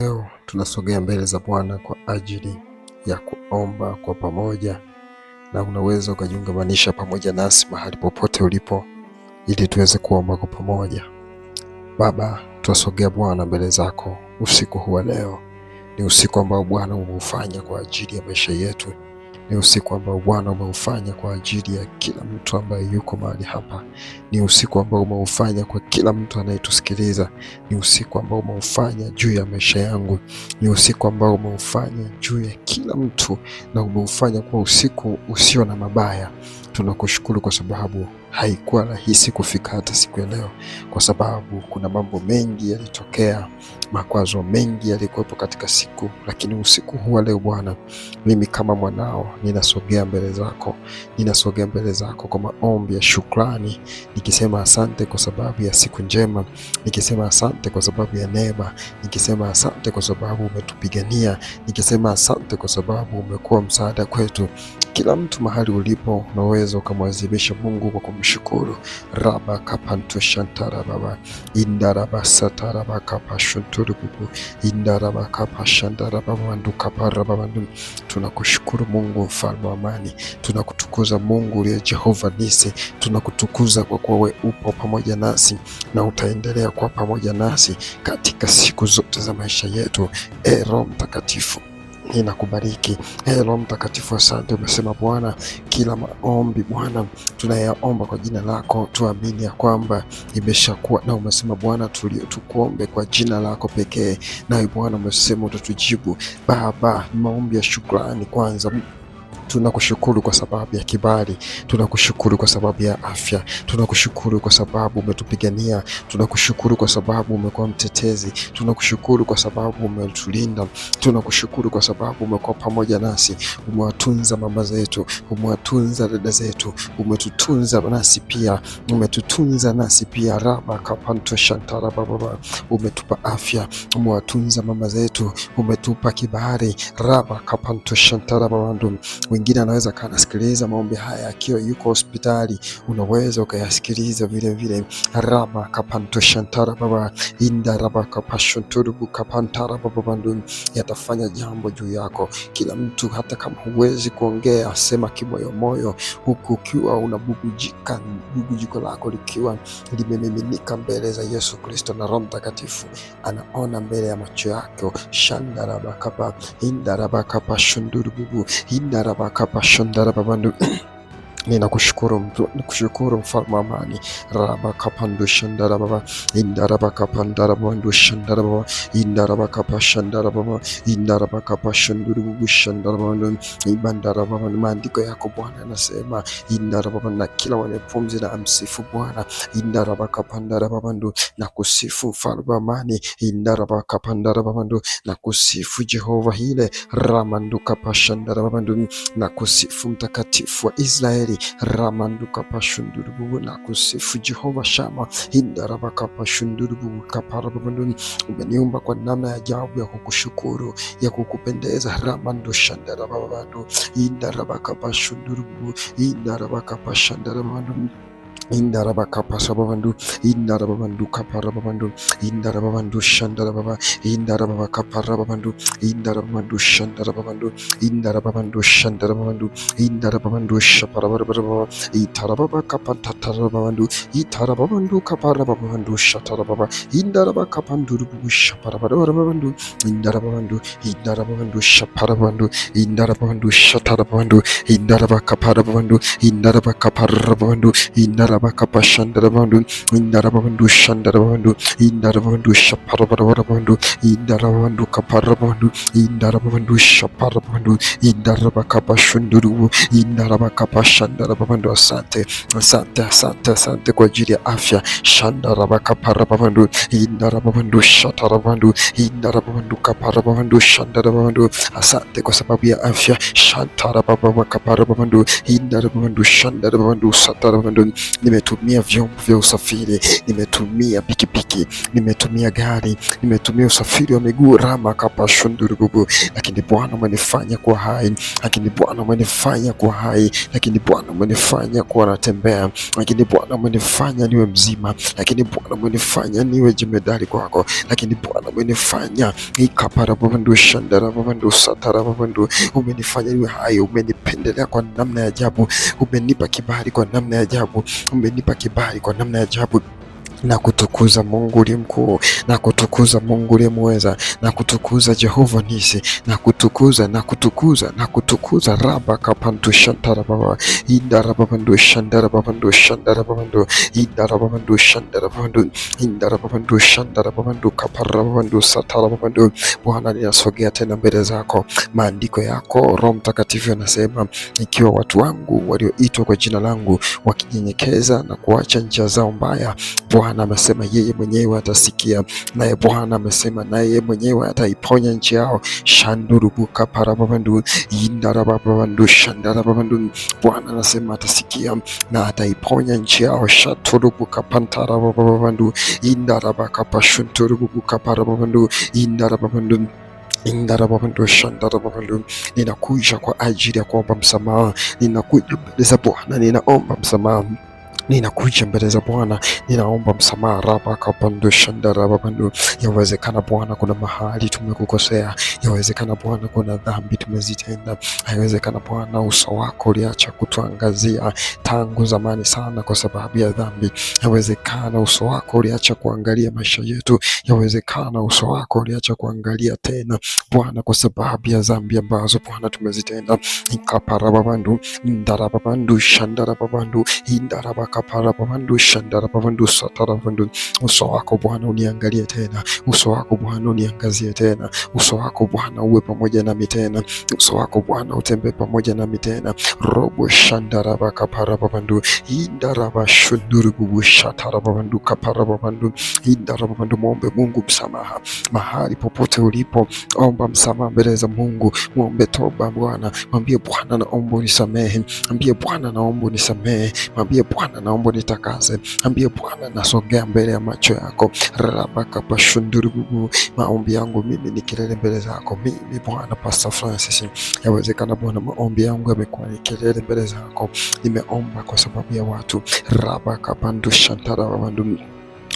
Leo tunasogea mbele za Bwana kwa ajili ya kuomba kwa pamoja, na unaweza ukajiungamanisha pamoja nasi mahali popote ulipo ili tuweze kuomba kwa pamoja. Baba, tunasogea Bwana mbele zako usiku huu wa leo. Ni usiku ambao Bwana umeufanya kwa ajili ya maisha yetu. Ni usiku ambao Bwana umeufanya kwa ajili ya kila mtu ambaye yuko mahali hapa. Ni usiku ambao umeufanya kwa kila mtu anayetusikiliza. Ni usiku ambao umeufanya juu ya maisha yangu. Ni usiku ambao umeufanya juu ya kila mtu, na umeufanya kwa usiku usio na mabaya. Tunakushukuru kwa sababu haikuwa rahisi kufika hata siku ya leo, kwa sababu kuna mambo mengi yalitokea, makwazo mengi yalikuwepo katika siku. Lakini usiku huu wa leo Bwana, mimi kama mwanao ninasogea mbele zako kwa maombi ya shukrani, nikisema asante kwa sababu ya siku njema, nikisema asante kwa sababu ya neema, nikisema asante kwa sababu umetupigania, nikisema asante kwa sababu umekuwa msaada kwetu. Kila mtu mahali ulipo unaweza ukamwadhimisha Mungu kwa kumshukuru. Raba kapanto shantara baba indaraba satara bakapa shunturu bubu indaraba kapa shandara baba wandu kapara baba wandu. Tunakushukuru Mungu mfalme wa amani, tunakutukuza Mungu uliye Jehova Nisi, tunakutukuza kwa kuwa wewe upo pamoja nasi na utaendelea kuwa pamoja nasi katika siku zote za maisha yetu. Roho Mtakatifu, ninakubariki. Roho Mtakatifu, asante. Umesema Bwana, kila maombi Bwana tunayaomba kwa jina lako, tuamini ya kwamba imeshakuwa. Na umesema Bwana tukuombe kwa jina lako pekee, nawe Bwana umesema utatujibu. Baba, maombi ya shukrani kwanza. Tunakushukuru kwa sababu ya kibali, tunakushukuru kwa sababu ya afya, tunakushukuru kwa sababu umetupigania, tunakushukuru kwa sababu umekuwa mtetezi, tunakushukuru kwa sababu umetulinda, tunakushukuru kwa sababu umekuwa pamoja nasi, umewatunza mama zetu, umewatunza dada zetu, umetutunza nasi pia. Raba kapanto shantara baba, umetupa afya, umewatunza mama zetu, umetupa kibali. Raba kapanto shantara baba. Wengine anaweza kanasikiliza maombi haya akiwa yuko hospitali, unaweza ukayasikiliza vile vile. Raba kapanto shantara baba inda raba kapashunturu kapantara baba bandu, yatafanya jambo juu yako. Kila mtu, hata kama huwezi kuongea, sema kimoyomoyo, huku ukiwa unabubujika, bubujiko lako likiwa limemiminika mbele za Yesu Kristo, na Roho Mtakatifu anaona mbele ya macho yako. Shanda raba kapa inda raba kapashunduru bubu inda raba kapashandara babandu. Ninakushukuru mfalme wa amani. Raba kapandu shandara baba indaraba kapandara bandu shandara baba indaraba kapashandara baba indaraba kapashanduru bubu shandara bandu ibandara baba. Maandiko yako Bwana yanasema indaraba baba, na kila mwenye pumzi na amsifu Bwana. Indaraba kapandara babandu, na kusifu mfalme wa amani. Indaraba kapandara babandu, na kusifu Jehova hile. Ramandu kapashandara babandu, na kusifu mtakatifu wa Israeli. Ramanduka pashundurubu, na kusifu Jehova Shama. Indarabaka pashundurubu kaparabanduni. Umeniumba kwa namna ya ajabu ya kukushukuru, ya kukupendeza. Ramandu shandarababando indarabaka pashundurubu indarabaka pashandarabandu indarabaka pasababandu indarababandu kaparababandu indarababandu shandarababa indarabaka parababandu indarababandu shandarababandu indarababandu shandarababandu indarababandu shaparabarabaraba itarababaka patatarababandu itarababandu kaparababandu shatarababa indarabaka pandurubu shaparabarababandu indarababandu shaparabandu indarababandu shatarababandu indarabaka parababandu indarabaka parababandu indarabaka pashandarabandu indarababandu shandarabandu indarababandu shaparabarabandu indarababandu kaparabandu indarababandu shaparabandu indarabaka pashunduru indarabaka pashandarabandu. Asante kwa ajili ya afya. Shandarabaka parabandu indarababandu shatarabandu indarababandu kaparabandu shandarabandu. Asante kwa sababu ya afya. Shantarabaka parabandu indarababandu shandarabandu satarabandu nimetumia vyombo vya usafiri, nimetumia pikipiki, nimetumia gari, nimetumia usafiri wa miguu rama kapashundurububu, lakini Bwana umenifanya kuwa hai, lakini Bwana umenifanya kuwa hai, lakini Bwana umenifanya kuwa natembea, lakini Bwana umenifanya niwe mzima, lakini Bwana umenifanya niwe jemedari kwako, lakini Bwana umenifanya ikaparababandu shandarababandu satarababandu, umenifanya niwe hai, umenipendelea kwa namna ya ajabu, umenipa kibali kwa namna ya ajabu, umenipa kibali kwa namna ya ajabu. Na kutukuza Mungu uliye mkuu, na kutukuza Mungu uliye muweza, na kutukuza Jehova Nisi, na kutukuza raba kapandu shantara baba indara babandu shandara babandu shandara babandu indara babandu shandara babandu indara babandu shandara babandu kapara babandu satara babandu. Bwana, ninasogea tena mbele zako, maandiko yako Roho Mtakatifu yanasema, ikiwa watu wangu walioitwa kwa jina langu wakinyenyekeza na kuacha njia zao mbaya, Bwana amesema yeye mwenyewe atasikia, naye Bwana amesema naye mwenyewe ataiponya nchi yao. Shandurubuka parababandu indarababandu shandarababandu. Bwana anasema atasikia na ataiponya nchi yao. Shaturubuka pantarababandu indarabaka pashunturubuka parababandu indarababandu indarababandu shandarababandu. Ninakuja kwa ajili ya kuomba msamaha, ninakuja mbele za Bwana, ninaomba msamaha, ninakuja mbele za Bwana, ninaomba msamaha raba kapandu shandarababandu. Yawezekana Bwana kuna mahali tumekukosea, yawezekana Bwana kuna dhambi tumezitenda, yawezekana Bwana uso wako uliacha kutuangazia tangu zamani sana kwa sababu ya dhambi, yawezekana uso wako uliacha kuangalia maisha yetu, yawezekana uso wako uliacha kuangalia tena Bwana kwa sababu ya dhambi ambazo Bwana tumezitenda. Ikaparababandu ndarababandu shandarababandu indarabaka parababandu shandarababandu satarabandu. Uso wako Bwana uniangalie tena, uso wako Bwana uniangazie tena, uso wako Bwana uwe pamoja nami tena, uso wako Bwana utembee pamoja nami tena. Robo shandarabaka parababandu indarabashundurububu shatarababandu kaparababandu indarababandu. Muombe Mungu msamaha mahali popote ulipo, omba msamaha mbele za Mungu, muombe toba Bwana, mwambie Bwana naomba unisamehe, mwambie Bwana naomba unisamehe, mwambie Bwana naomba nitakase, mwambie Bwana nasogea mbele ya macho yako. Rabaka pashundurububu. Maombi yangu mimi ni kelele mbele zako, mimi Bwana Pastor Francis. Yawezekana Bwana maombi yangu yamekuwa ni kelele mbele zako, nimeomba kwa sababu ya watu. Rabaka pandu shantara babandu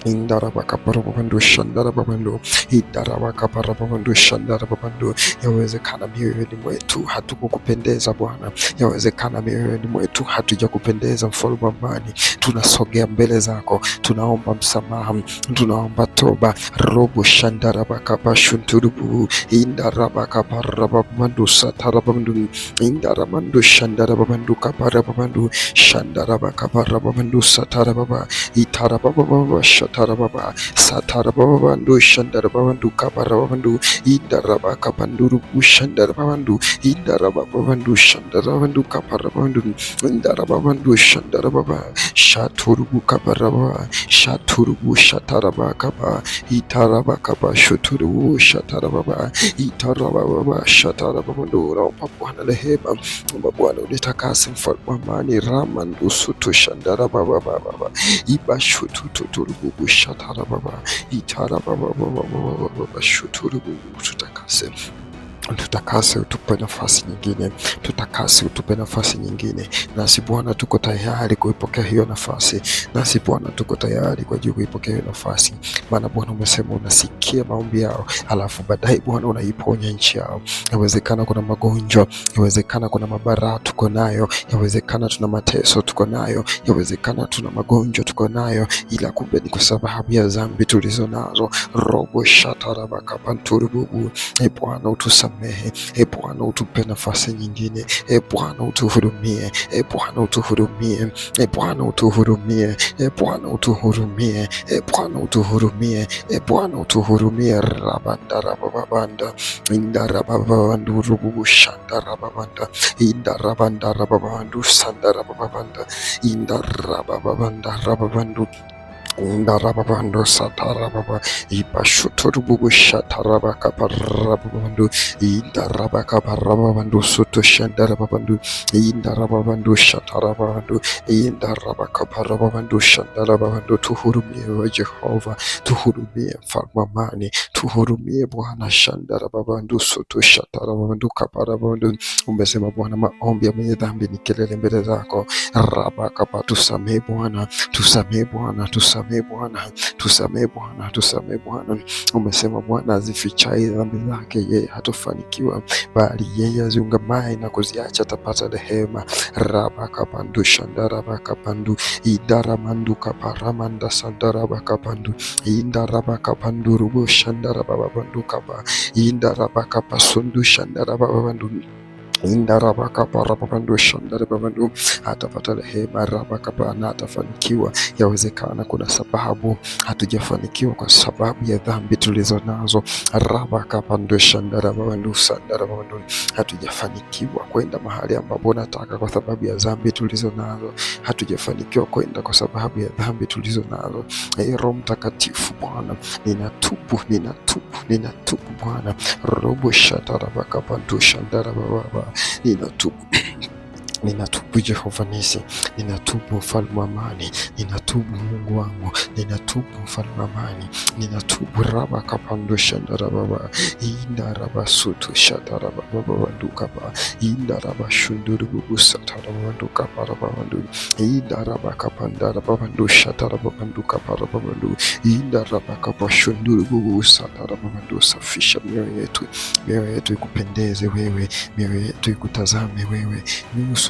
indarabaka parababandu shandarababandu idarabaka parababandu shandarababandu. Yawezekana mioyoni mwetu hatukukupendeza Bwana, yawezekana mioyoni mwetu hatujakupendeza Mfalme wa amani. Tunasogea mbele zako, tunaomba msamaha, tunaomba toba. Robo shandarabaka bashunturubu indarabaka parababandu satarababandu indarabandu shandarababandu kaparababandu shandarabaka parababandu satarababa itarababa Tarababa Satarababandu Shandarababandu Kabarabandu Idarabaka Banduru Shandarababandu Idarababandu Shandarabandu Kaparabandu Indarababandu Shandarababa Shaturubu Kabaraba Shaturubu Shatarabakaba Itarabakaba Shuturubu Shatarababa Itarababa Shatarababandu. Naomba Bwana rehema, naomba Bwana unitakase Mfalme wa amani. Ramandu Sutu Shandarababa Ibashututurubu Shatara baba itara baba shuturu. Tutakase, utupe nafasi nyingine, tutakase, utupe nafasi nyingine. Nasi Bwana tuko tayari kuipokea hiyo nafasi, nasi Bwana tuko tayari kwa ajili kuipokea hiyo nafasi, maana Bwana umesema unasikia maombi yao, alafu baadaye Bwana unaiponya nchi yao. Yawezekana kuna magonjwa, yawezekana kuna mabaraa tuko nayo, yawezekana tuna mateso tuko nayo, yawezekana tuna magonjwa tuko nayo, ila kumbe ni kwa sababu ya dhambi tulizo nazo. Robo shatarabaka panturububu. Bwana utusamehe, Bwana utupe nafasi nyingine, Bwana utuhurumie, Bwana utuhurumie, Bwana utuhurumie, Bwana utuhurumie, Bwana utuhurumie, Bwana utuhurumie. Rabandarababanda indarababandu rububu shandarababanda indarabandarababanda sandarababanda indarababanda rababandu Indarababando satarababa ibashuturububu shatarabakaparababando indarabakaparababando soto shandarababandu indarababando shatarababando indarabakaparababando shandarababando. Tuhurumie wa Jehova, tuhurumie mfalme amani, tuhurumie Bwana. Shandarababando soto shatarababando kaparababando. Umesema Bwana, maombi ya mwenye dhambi ni kelele mbele zako. Rabakapa, tusamee Bwana, tusamee Bwana, tusamee Bwana, tusamee Bwana, tusamee Bwana. Umesema Bwana, azifichai dhambi zake yeye hatofanikiwa, bali yeye aziungamaye na kuziacha atapata rehema. Rabakapandu shandarabakapandu idaramandu kaparamanda sandarabakapandu indarabakapandu rubu shandarababandu kapa indarabakapasundu shandarababandu indarabakaparababando shandarababandu. Atapata rehema rabakapa na atafanikiwa. Yawezekana kuna sababu hatujafanikiwa kwa sababu ya dhambi tulizo nazo. Rabakapando shandarababandu sandarababandu. Hatujafanikiwa kwenda mahali ambapo nataka kwa sababu ya dhambi tulizo nazo. Hatujafanikiwa kwenda kwa sababu ya dhambi tulizo nazo. Roho Mtakatifu Bwana, ninatubu Bwana. Robo shatarabakapandu shandarababa. Ninatubu Jehova Nisi, ninatubu mfalme amani, ninatubu Mungu wangu, ninatubu mfalme amani, ninatubu rabakapando shandarababa indarabasutu shatarabababandukaba indarabashundurububu satarababandukaparababandu indarabakapandarababando shatarababandukaparababandu indarabakapashundurububu satarababandu. Safisha mioyo yetu ikupendeze wewe, mioyo yetu ikutazame wewe,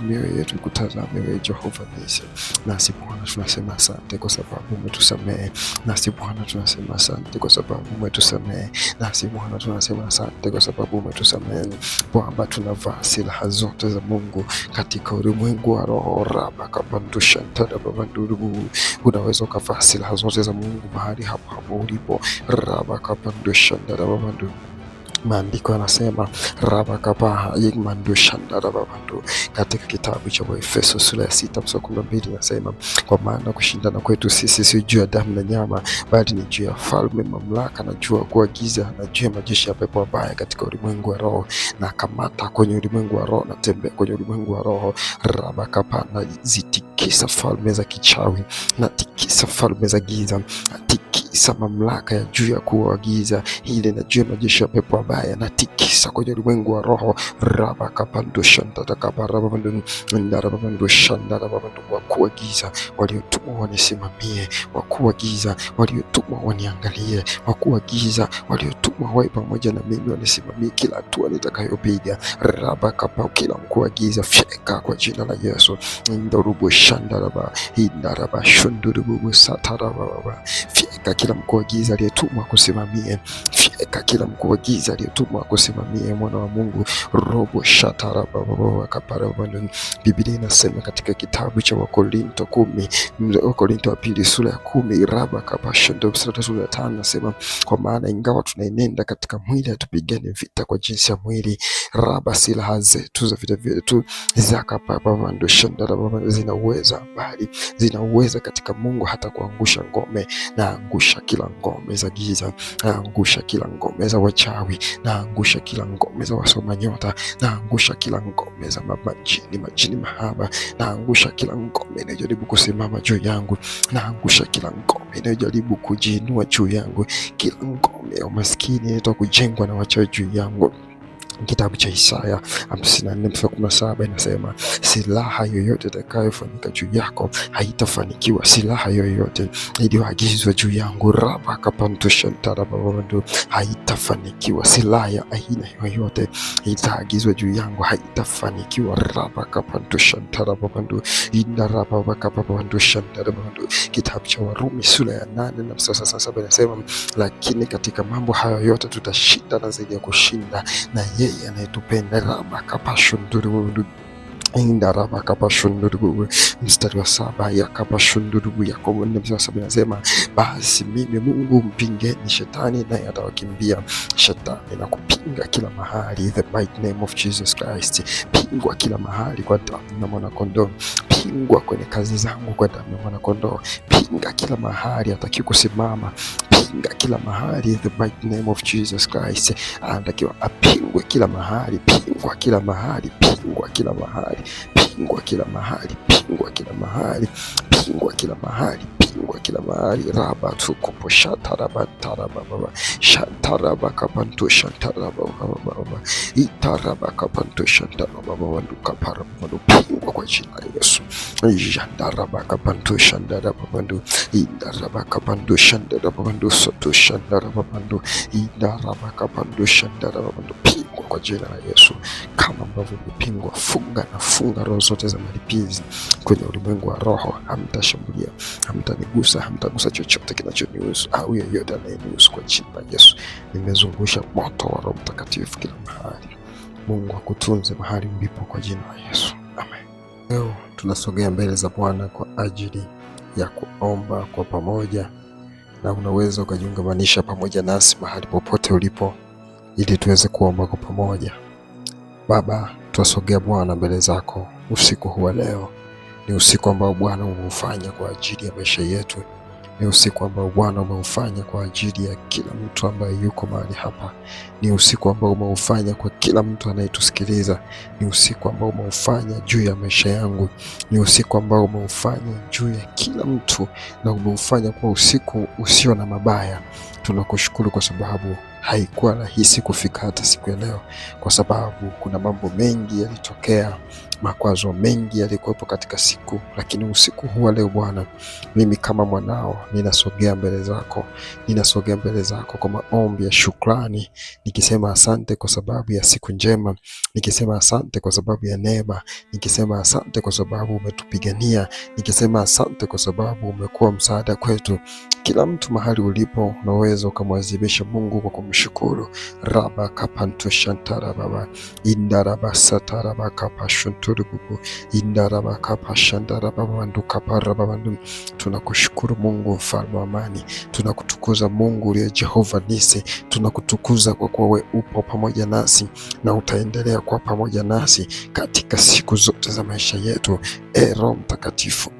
mioyo yetu ikutazame wewe Jehova Nisi. Nasi Bwana tunasema asante kwa sababu umetusamehe. Nasi Bwana tunasema asante kwa sababu umetusamehe. Nasi Bwana tunasema asante kwa sababu umetusamehe, kwamba tunavaa silaha zote za Mungu katika ulimwengu wa roho. Rabakapandushantarababanduru. Unaweza ukavaa silaha zote za Mungu mahali hapo ulipo. Rabakapandushantarababanduru. Maandiko yanasema rabakapaha yigmandu shandarababandu katika kitabu cha Waefeso sura ya 6 mstari 12 inasema, kwa maana kushindana kwetu sisi si juu ya damu na nyama, bali ni juu ya falme, mamlaka na juu ya kuagiza na juu ya majeshi ya pepo wabaya katika ulimwengu wa roho. Na kamata kwenye ulimwengu wa roho, na tembea kwenye ulimwengu wa roho. Rabakapa, na zitikisa falme za kichawi, na tikisa falme za giza, tikisa mamlaka ya juu ya kuagiza ile na juu ya majeshi ya pepo wabaya, na tikisa kwenye ulimwengu wa roho. Rabakapando shandarababando ndarababandu shandarababandu. Wakuu wa giza waliotumwa wanisimamie, wakuu wa giza waliotumwa waniangalie, wakuu wa giza waliotumwa wawe pamoja na mimi wanisimamie kila hatua nitakayopiga. Rabakapa, kila mkuu wa giza fyeka kwa jina la Yesu. Ndarubu shandaraba indaraba shundurubu satarababa. Fyeka kila mkuu wa giza aliyetumwa kusimamie, fyeka kila mkuu wa giza aliyetumwa kusimamie mwana wa Mungu. Robo shatarababa kaparabana. Biblia inasema katika kitabu cha Wakorinto 10, Wakorinto wa pili sura ya 10 rabakapashando sura ya 5 nasema, kwa maana ingawa tunaenenda katika mwili hatupigani vita kwa jinsi ya mwili. Raba, silaha zetu za vita vyetu zakapapavando shandarababa zina uweza, bali zina uweza katika Mungu hata kuangusha ngome. Naangusha kila ngome za giza, naangusha kila ngome za wachawi, naangusha kila ngome za wasoma nyota, naangusha kila ngome za majini mahaba, naangusha kila ngome inayojaribu kusimama juu yangu, naangusha kila ngome inayojaribu kujiinua juu yangu, kila ngome ya umaskini inayotaka kujengwa na wachawi juu yangu. Kitabu cha Isaya 54:17 inasema, silaha yoyote itakayofanyika juu yako haitafanikiwa. Silaha yoyote iliyoagizwa juu yangu rabakapantoshantarababando haitafanikiwa. Silaha ya aina yoyote itaagizwa juu yangu haitafanikiwa. Rabakapantoshantarababando indarabakapapandoshantarababando. Kitabu cha Warumi sura ya 8 na mstari 7 inasema, lakini katika mambo hayo yote tutashinda na zaidi ya kushinda na yeye anayetupenda. Rabakapashunduru Indarabakapashundurubu. Mstari wa 7 yakapashundurubu. Yakobo 4:7 nasema, basi mimi Mungu mpingeni shetani naye atawakimbia. Shetani na kupinga kila mahali, the mighty name of Jesus Christ. Pingwa kila mahali kwa damu na mwana kondoo. Pingwa kwenye kazi zangu kwa damu na mwana kondoo. Pinga kila mahali hataki kusimama. Pinga kila mahali, the mighty name of Jesus Christ. Anatakiwa apingwe kila mahali, pingwa kila mahali, pingwa kila mahali, pingwa kila mahali, pingwa kila mahali, pingwa kila mahali, pingwa kila mahali. Raba tukupo shataraba taraba shataraba kapanto shataraba baba itaraba kapanto shataraba baba ndukapara baba, pingwa kwa jina la Yesu. Jandaraba kapanto shandaraba baba indaraba kapanto shandaraba baba soto shandaraba baba indaraba kapanto shandaraba baba, pingwa kwa jina la Yesu. Kama ambavyo umepingwa, funga na funga roho zote za malipizi kwenye ulimwengu wa roho. Hamtashambulia, hamtanigusa, hamtagusa chochote kinachonihusu au yeyote anayenihusu kwa jina la Yesu. Nimezungusha moto wa Roho Mtakatifu kila mahali. Mungu akutunze mahali ulipo kwa jina la Yesu. Amen. Leo tunasogea mbele za Bwana kwa ajili ya kuomba kwa pamoja, na unaweza ukajiungamanisha pamoja nasi mahali popote ulipo ili tuweze kuomba kwa pamoja. Baba, twasogea Bwana mbele zako usiku huu wa leo. Ni usiku ambao Bwana umeufanya kwa ajili ya maisha yetu. Ni usiku ambao Bwana umeufanya kwa ajili ya kila mtu ambaye yuko mahali hapa. Ni usiku ambao umeufanya kwa kila mtu anayetusikiliza. Ni usiku ambao umeufanya juu ya maisha yangu. Ni usiku ambao umeufanya juu ya kila mtu, na umeufanya kwa usiku usio na mabaya. Tunakushukuru kwa sababu haikuwa rahisi kufika hata siku ya leo, kwa sababu kuna mambo mengi yalitokea, makwazo mengi yalikuwepo katika siku. Lakini usiku huu leo Bwana, mimi kama mwanao ninasogea mbele zako, ninasogea mbele zako kwa maombi ya shukrani, nikisema asante kwa sababu ya siku njema, nikisema asante kwa sababu ya neema, nikisema asante kwa sababu umetupigania, nikisema asante kwa sababu umekuwa msaada kwetu. Kila mtu mahali ulipo unaweza ukamwadhimisha Mungu kwa kumshukuru. Raba kapanto shantara baba indaraba satara baka pashunturu bubu indaraba kapashandara baba nduka para baba. Tunakushukuru Mungu mfalme wa amani, tunakutukuza Mungu uliye Jehova Nisi, tunakutukuza kwa kuwa wewe upo pamoja nasi na utaendelea kuwa pamoja nasi katika siku zote za maisha yetu. Roho Mtakatifu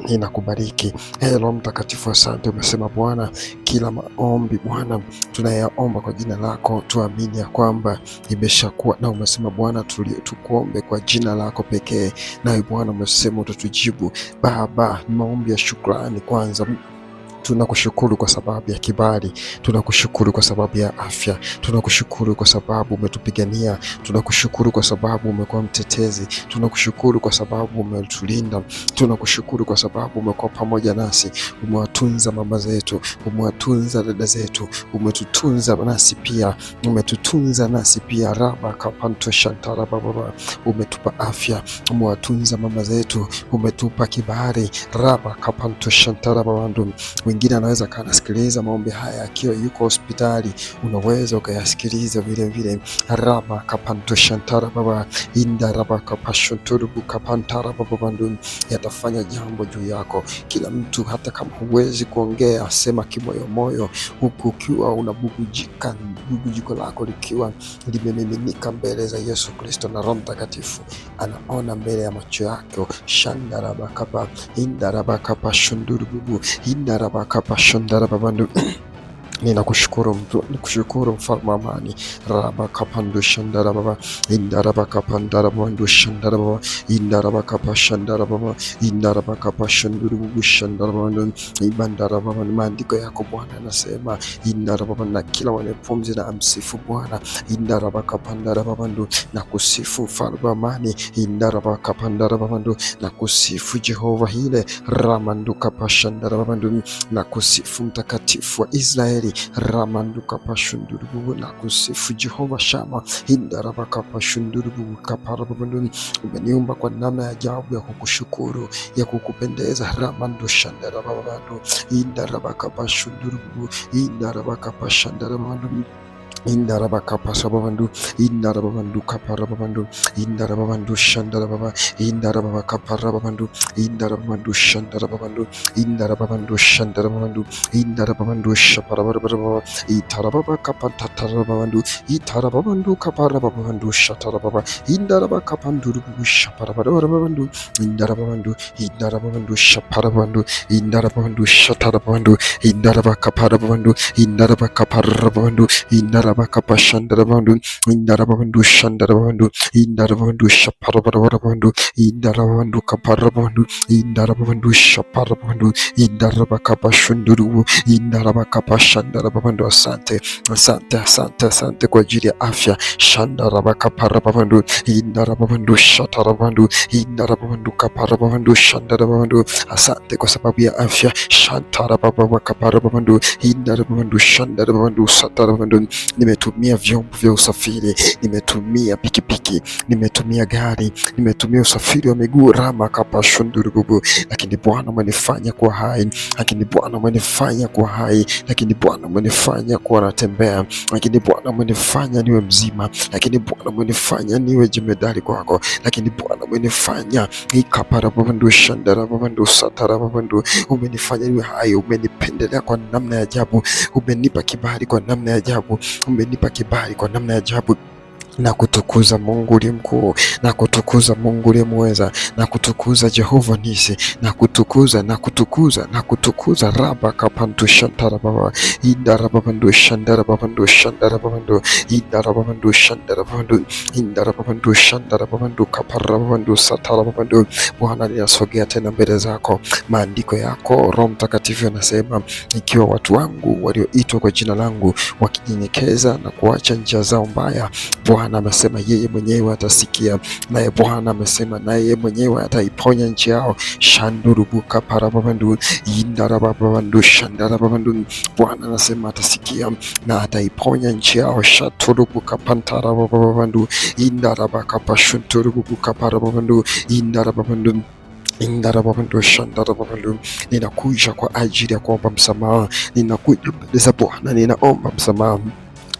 ninakubariki. Roho Mtakatifu, asante. Umesema Bwana, kila maombi Bwana tunayaomba kwa jina lako, tuamini ya kwamba imeshakuwa. Na umesema Bwana tukuombe kwa jina lako pekee, nawe Bwana umesema utatujibu. Baba, maombi ya shukrani kwanza. Tunakushukuru kwa sababu ya kibali, tunakushukuru kwa sababu ya afya, tunakushukuru kwa sababu umetupigania, tunakushukuru kwa sababu umekuwa mtetezi, tunakushukuru kwa sababu umetulinda, tunakushukuru kwa sababu umekuwa pamoja nasi, umewatunza mama zetu, umewatunza dada zetu, umetutunza nasi pia, umetutunza nasi pia. Raba kapanto shantara baba, umetupa afya, umewatunza mama zetu, umetupa kibali. Raba kapanto shantara baba. Wengine anaweza kanasikiliza maombi haya akiwa yuko hospitali, unaweza ukayasikiliza vile vile. Raba kapanto shantara baba inda raba kapashanturu kapantara baba bandu, yatafanya jambo juu yako. Kila mtu, hata kama huwezi kuongea, sema kimoyomoyo, huku ukiwa unabubujika, bubujiko lako likiwa limemiminika mbele za Yesu Kristo, na Roho Mtakatifu anaona mbele ya macho yako. Shandaraba kapa inda raba kapashunduru bubu inda raba kapashandara babandu. Ninakushukuru mfalme wa amani. Raba kapandu shandara baba indaraba kapandara bandu shandara baba indaraba kapashandara baba indaraba kapashanduru bubu shandara bandu ibandara baba. Maandiko yako Bwana yanasema indaraba baba, na kila mwenye pumzi na amsifu Bwana. Indaraba kapandara babandu, na kusifu mfalme wa amani. Indaraba kapandara babandu, na kusifu Jehova hile. Ramandu kapashandara babandu, na kusifu mtakatifu wa Israeli. Ramanduka pashundurubu, na kusifu Jehova Shama. Indarabaka pashundurubu kaparabunduni. Umeniumba kwa namna ya ajabu ya kukushukuru, ya kukupendeza. Ramandu shandarababadu indarabaka pashundurubu indarabaka pashandarabandu. Indarabakapa sababandu, indarababandu kaparababandu, indarababandu shandarababa, indarabakapa rababandu, indarababandu shandarababandu, indarababandu shandarababandu, indarababandu shaparababandu, itarabakapa tatarababandu, itarababandu kaparababandu shatarababa, indarabakapandu shaparababandu, indarababandu, indarababandu shaparabandu, indarababandu shatarababandu, indarabakaparabandu, indarabakaparabandu, Indarabakapashandarabandu, Indarabandu Shandarabandu, Indarabandu Shaparabandu, Indarabandu Kaparabandu, Indarabandu Shaparabandu, Indarabakapashunduru, Indarabakapashandarabandu. Asante, asante, asante, asante kwa ajili ya afya. Shandarabakaparabandu, Indarabandu Shatarabandu, Indarabandu Kaparabandu, Shandarabandu. Asante kwa sababu ya afya. Shantarabakaparabandu, Indarabandu Shandarabandu, Satarabandu. Nimetumia vyombo vya usafiri, nimetumia pikipiki, nimetumia gari, nimetumia usafiri wa miguu rama kapashundurububu, lakini Bwana umenifanya kuwa hai, lakini Bwana umenifanya kuwa hai, lakini Bwana umenifanya kuwa natembea, lakini Bwana umenifanya niwe mzima, lakini Bwana umenifanya niwe jemedari kwako, lakini Bwana umenifanya ikaparababandu shandarababandu satarababandu, umenifanya niwe hai, umenipendelea kwa namna ya ajabu, umenipa kibali kwa namna ya ajabu, umenipa kibali kwa namna ya ajabu. Na kutukuza Mungu uliye mkuu, na kutukuza Mungu uliye muweza, na kutukuza Jehova Nisi, na kutukuza raba kapantu shantara baba, indara babandu shandara babandu shandara babandu, indara babandu shandara babandu, indara babandu shandara babandu kapara babandu satara babandu. Bwana, ninasogea tena mbele zako, maandiko yako Roho Mtakatifu yanasema, ikiwa watu wangu walioitwa kwa jina langu wakinyenyekeza na kuacha njia zao mbaya, Bwana amesema yeye mwenyewe atasikia, naye Bwana amesema naye yeye mwenyewe ataiponya nchi yao. Shandurubuka parababandu, indarababandu shandarababandu. Bwana anasema atasikia na ataiponya nchi yao. Shaturubuka pantarababandu, indarabaka pashunturubuka parababandu, indarababandu Indarababandu shandarababandu. Ninakuja kwa ajili ya kuomba msamaha, ninakuja mbele za Bwana, ninaomba msamaha,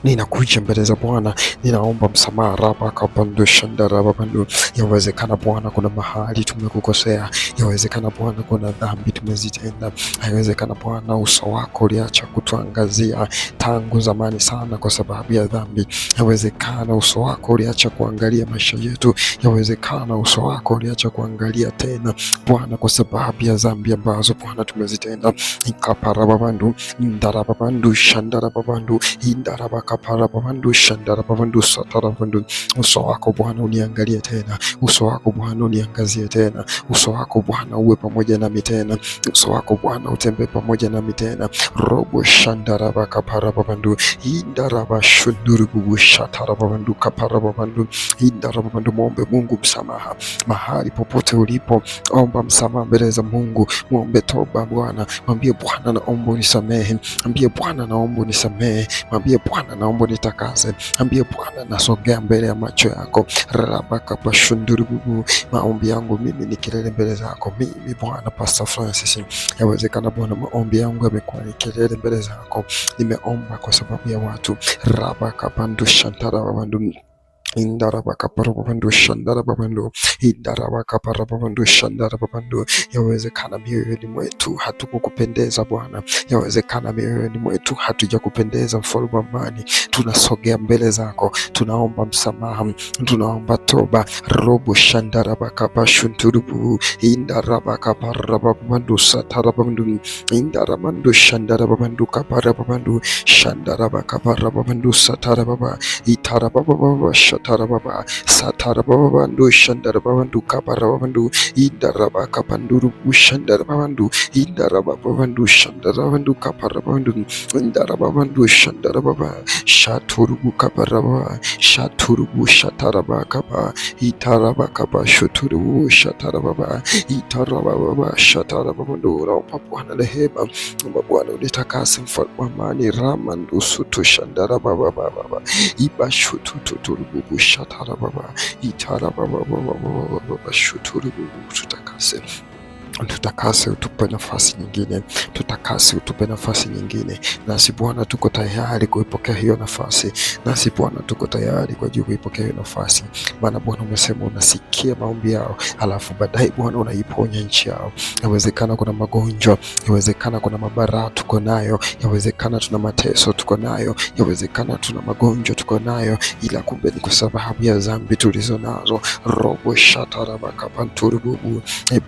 ninakuja mbele za Bwana, ninaomba msamaha raba kabandu shandarababandu. Yawezekana Bwana kuna mahali tumekukosea, yawezekana Bwana kuna dhambi tumezitenda, yawezekana Bwana uso wako uliacha kutuangazia tangu zamani sana kwa sababu ya dhambi, yawezekana uso wako uliacha kuangalia maisha yetu, yawezekana uso wako uliacha kuangalia tena Bwana kwa sababu ya dhambi ambazo Bwana tumezitenda. Ikaparababandu indarababandu shandarababandu indarabakaparababandu shandarababandu satarabandu. Uso wako Bwana uniangalie tena, uso wako Bwana uniangazie tena, uso wako Bwana uwe pamoja nami tena, uso wako Bwana utembee pamoja nami tena. Robo shandarabakaparababandu indarabashundurububu shatarababandu kaparababandu indarababandu. Muombe Mungu msamaha mahali popote ulipo, omba msamaha mbele za Mungu, muombe toba Bwana, mwambie Bwana naomba unisamehe, mwambie Bwana naomba unisamehe, mwambie Bwana naomba nitakase, mwambie Bwana nasogea mbele ya macho yako. Rabakapashundurububu. Maombi yangu mimi ni kelele mbele zako, mimi Bwana Pastor Francis. Yawezekana Bwana maombi yangu yamekuwa ni kelele mbele zako, nimeomba kwa sababu ya watu. Rabakapandu shantarababandu indarabakaparababandu shandarababandu indarabakaparababandu shandarababandu. Yawezekana mioyoni mwetu hatukukupendeza Bwana, yawezekana mioyoni mwetu hatujakupendeza Mfalme wa amani. Tunasogea mbele zako, tunaomba msamaha, tunaomba toba. Robo shandarabakapashunturubu indarabakaparababandu satarababandu indarabandu shandarababandu kaparababandu shandarabakaparababandu satarababa itarababa Tarababa Satarababandu Shandarababandu Kabarabandu Indarabakapanduru Shandarababandu Indarababandu Shandarabandu Kaparabandu Indarababandu Shandarababa Shaturubu Kabaraba Shaturubu Shatarabakaba Itarabakaba Shuturubu Shatarababa Itarababa Shatarababandu. Naomba Bwana rehema, naomba Bwana unitakase Mfalme wa amani. Ramandu Sutu Shandarababa Ibashututurubu Shatarababa Itarababa Shuturubu. Tutakase tutakase, utupe nafasi nyingine, tutakase, utupe nafasi nyingine. Nasi Bwana tuko tayari kuipokea hiyo nafasi, nasi Bwana tuko tayari kwa ajili kuipokea hiyo nafasi, maana Bwana umesema unasikia maombi yao, alafu baadaye Bwana unaiponya nchi yao. Yawezekana kuna magonjwa, yawezekana kuna mabaraa tuko nayo, yawezekana tuna mateso tuko nayo, yawezekana tuna magonjwa tuko nayo, ila kumbe ni kwa sababu ya dhambi tulizo nazo. Robo shatarabakapanturububu.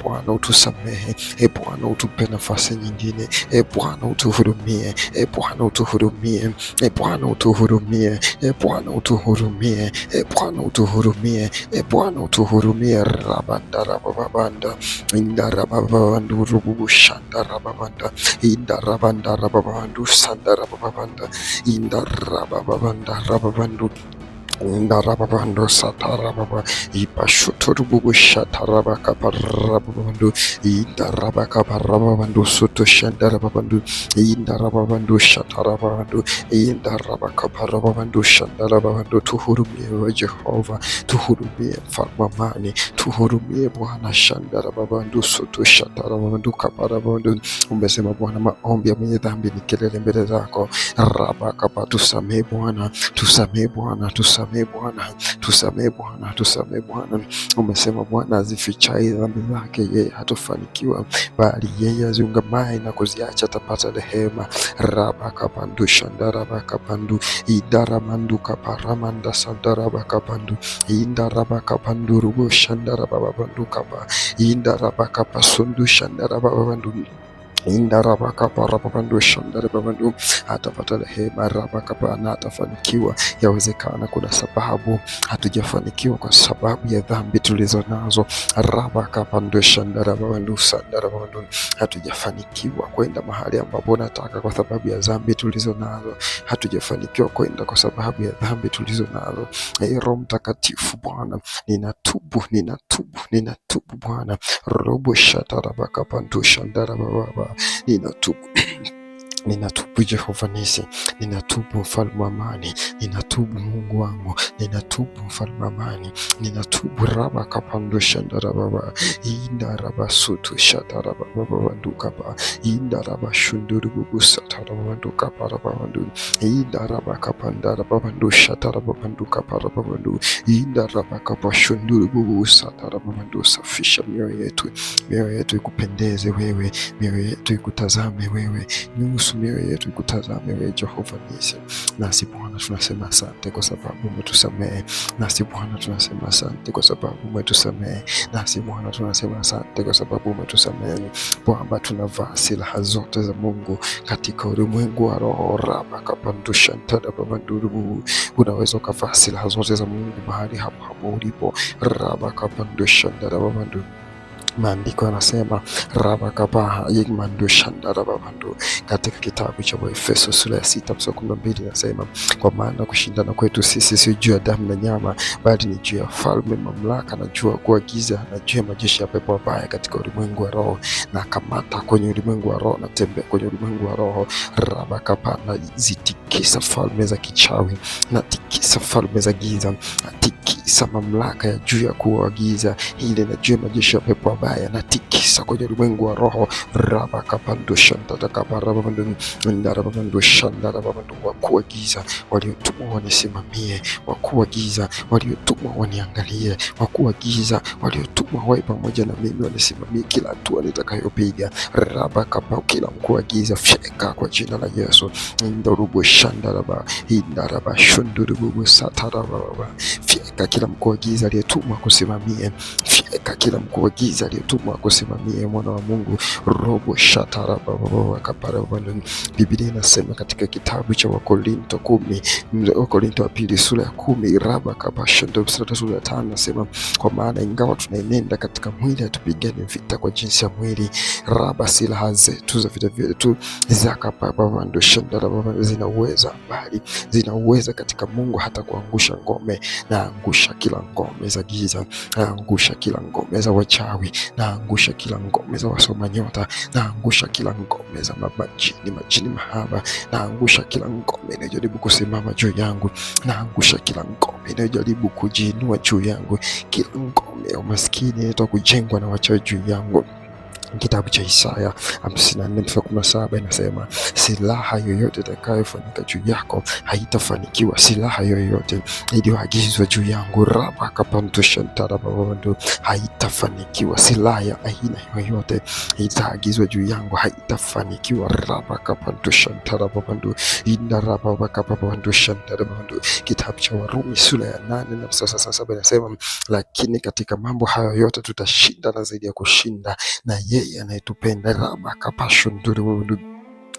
Bwana utusamehe, Bwana utupe nafasi nyingine, Bwana utuhurumie, Bwana utuhurumie, Bwana utuhurumie, Bwana utuhurumie, Bwana utuhurumie, Bwana utuhurumie. Rabanda rababanda indarababandu rububu shandarababanda indarabandu sandarababanda indarababanda rababandu Indarababando satarababa ipashuturububu shatarabaka parababandu indarabaka parababandu suto shandarababandu indarababando shatarababandu indarabaka parababandu shandarababandu. Tuhurumie wa Jehova, tuhurumie mfalme amani, tuhurumie Bwana. Shandarababandu suto shatarababandu kaparababandu. Umesema Bwana, maombi ya mwenye dhambi ni kelele mbele zako. Rabaka tusamehe Bwana, tusamehe Bwana, tusamehe Bwana, tusamehe Bwana, tusamehe Bwana. Umesema Bwana, azifichai dhambi zake yeye hatofanikiwa, bali yeye aziungamaye na kuziacha atapata rehema. Rabakapandu shandarabakapandu idaramandu kaparamanda sandarabakapandu indarabakapandu rubo shandarababandu kapa indarabakapasundu shandarababandu indarabakaparababando shandarababandu atapata rehema. Rabakapa na atafanikiwa. Yawezekana kuna sababu hatujafanikiwa kwa sababu ya dhambi tulizo nazo. Rabakapando shandarababandu sandarababandu hatujafanikiwa kwenda mahali ambapo nataka kwa sababu ya dhambi tulizo nazo. Hatujafanikiwa kwenda kwa sababu ya dhambi tulizo nazo. Roho Mtakatifu Bwana, ninatubu Bwana. Robo shatarabakapandu shandarababa ninatubu ninatubu Jehova Nisi, ninatubu mfalme amani, ninatubu Mungu wangu, ninatubu mfalme amani, ninatubu. Raba kapando shandarababa indaraba sutu shatarababa ndukapa indaraba shunduru bubusa tarababa ndukapa rababandu indaraba kapandara babandu shatarababa ndukapa rababandu indaraba kapashunduru bubusa tarababa ndu. Safisha mioyo yetu ikupendeze wewe, mioyo yetu ikutazame wewe, nyusu mioyo yetu ikutazame wewe Jehova Nisi. Nasi Bwana tunasema asante kwa sababu umetusamehe. Nasi Bwana tunasema asante kwa sababu umetusamehe. Nasi Bwana tunasema asante kwa sababu umetusamehe. Kwamba tunavaa silaha zote za Mungu katika ulimwengu wa roho. Rabakapandusha ntadababandurubu. Unaweza ukavaa silaha zote za Mungu mahali hapo ulipo. Rabakapandusha ntadababandu. Maandiko yanasema rabakabaha yigmandu shandarababandu katika kitabu cha Waefeso sura ya 6 mstari wa 12 inasema, kwa maana kushindana kwetu sisi si juu ya damu na nyama, bali ni juu ya falme, mamlaka na juu ya kuagiza na juu ya majeshi ya pepo mabaya katika ulimwengu wa roho. Na kamata kwenye ulimwengu wa roho, na tembea kwenye ulimwengu wa roho. Rabakapana zitikisa falme za kichawi, na tikisa falme za giza, tikisa mamlaka ya juu ya kuagiza ile na juu ya majeshi ya pepo mabaya, na tikisa kwenye ulimwengu wa roho. Rabakapando shandarabakabarabando ndarabando shandarabando. Wakuu wa giza waliotumwa wanisimamie, wakuu wa giza waliotumwa waniangalie, wakuu wa giza waliotumwa wawe pamoja na mimi wanisimamie kila hatua nitakayopiga. Rabakapa kila mkuu wa giza fyeka kwa jina la Yesu. Ndarubo shandaraba indaraba shundurubu satarababa. Fyeka kila mkuu wa giza aliyetumwa kusimamie, fyeka kila mkuu wa giza aliyetumwa kusimamie mwana wa Mungu. Robo shatarababa kaparababa. Biblia inasema katika kitabu cha Wakorinto 10, Wakorinto wa pili sura ya 10 raba kapashando sura ya 5 nasema, kwa maana ingawa tunaenenda katika mwili hatupigani vita kwa jinsi ya mwili. Raba silaha zetu za vita vyetu zakapababa ndo shandarababa zina uweza, bali zina uweza katika Mungu hata kuangusha ngome. Na angusha kila ngome za giza, na angusha kila ngome za wachawi, na angusha kila ngome za wasoma nyota, na angusha kila ngome za majini mahaba, na angusha kila ngome inayojaribu kusimama juu yangu, na angusha kila ngome inayojaribu kujiinua juu yangu, kila ngome ya umaskini inayotaka kujengwa na wachawi juu yangu. Kitabu cha Isaya 54:17 inasema silaha yoyote itakayofanyika juu yako haitafanikiwa. Silaha yoyote iliyoagizwa juu yangu rabakapantushantarababando haitafanikiwa. Silaha ya aina yoyote itaagizwa juu yangu haitafanikiwa rabakapantushantarababando indarababakapapandushantarababando. Kitabu cha Warumi sura ya 8:7 inasema lakini katika mambo hayo yote tutashinda na zaidi ya kushinda na yeye anayetupenda rabakapashunduru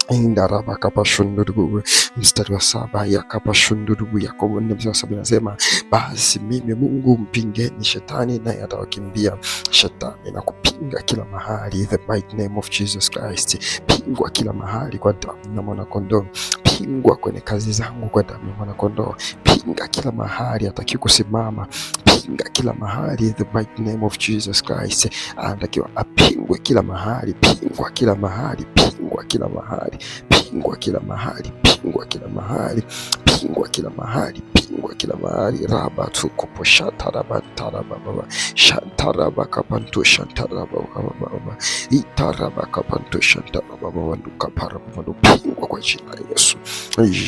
indarabakapashunduru. Mstari wa 7 yakapashunduru Yakobo 4:7 inasema basi mimi Mungu mpingeni shetani naye atawakimbia. Shetani na kupinga kila mahali, the mighty name of Jesus Christ. Pingwa kila mahali kwa damu na mwanakondoo. Pingwa kwenye kazi zangu kwa damu ya mwanakondoo. Pinga kila mahali hataki kusimama. Pinga kila mahali, the mighty name of Jesus Christ. Anatakiwa apingwe kila mahali, pingwa kila mahali, pingwa kila mahali, pingwa kila mahali, pingwa kila mahali, pingwa kila mahali, pingwa kila mahali. Raba tukupo shataraba taraba shantaraba kapanto shantaraba baba itaraba kapanto shantaraba baba ndukapara baba pingwa kwa jina la Yesu.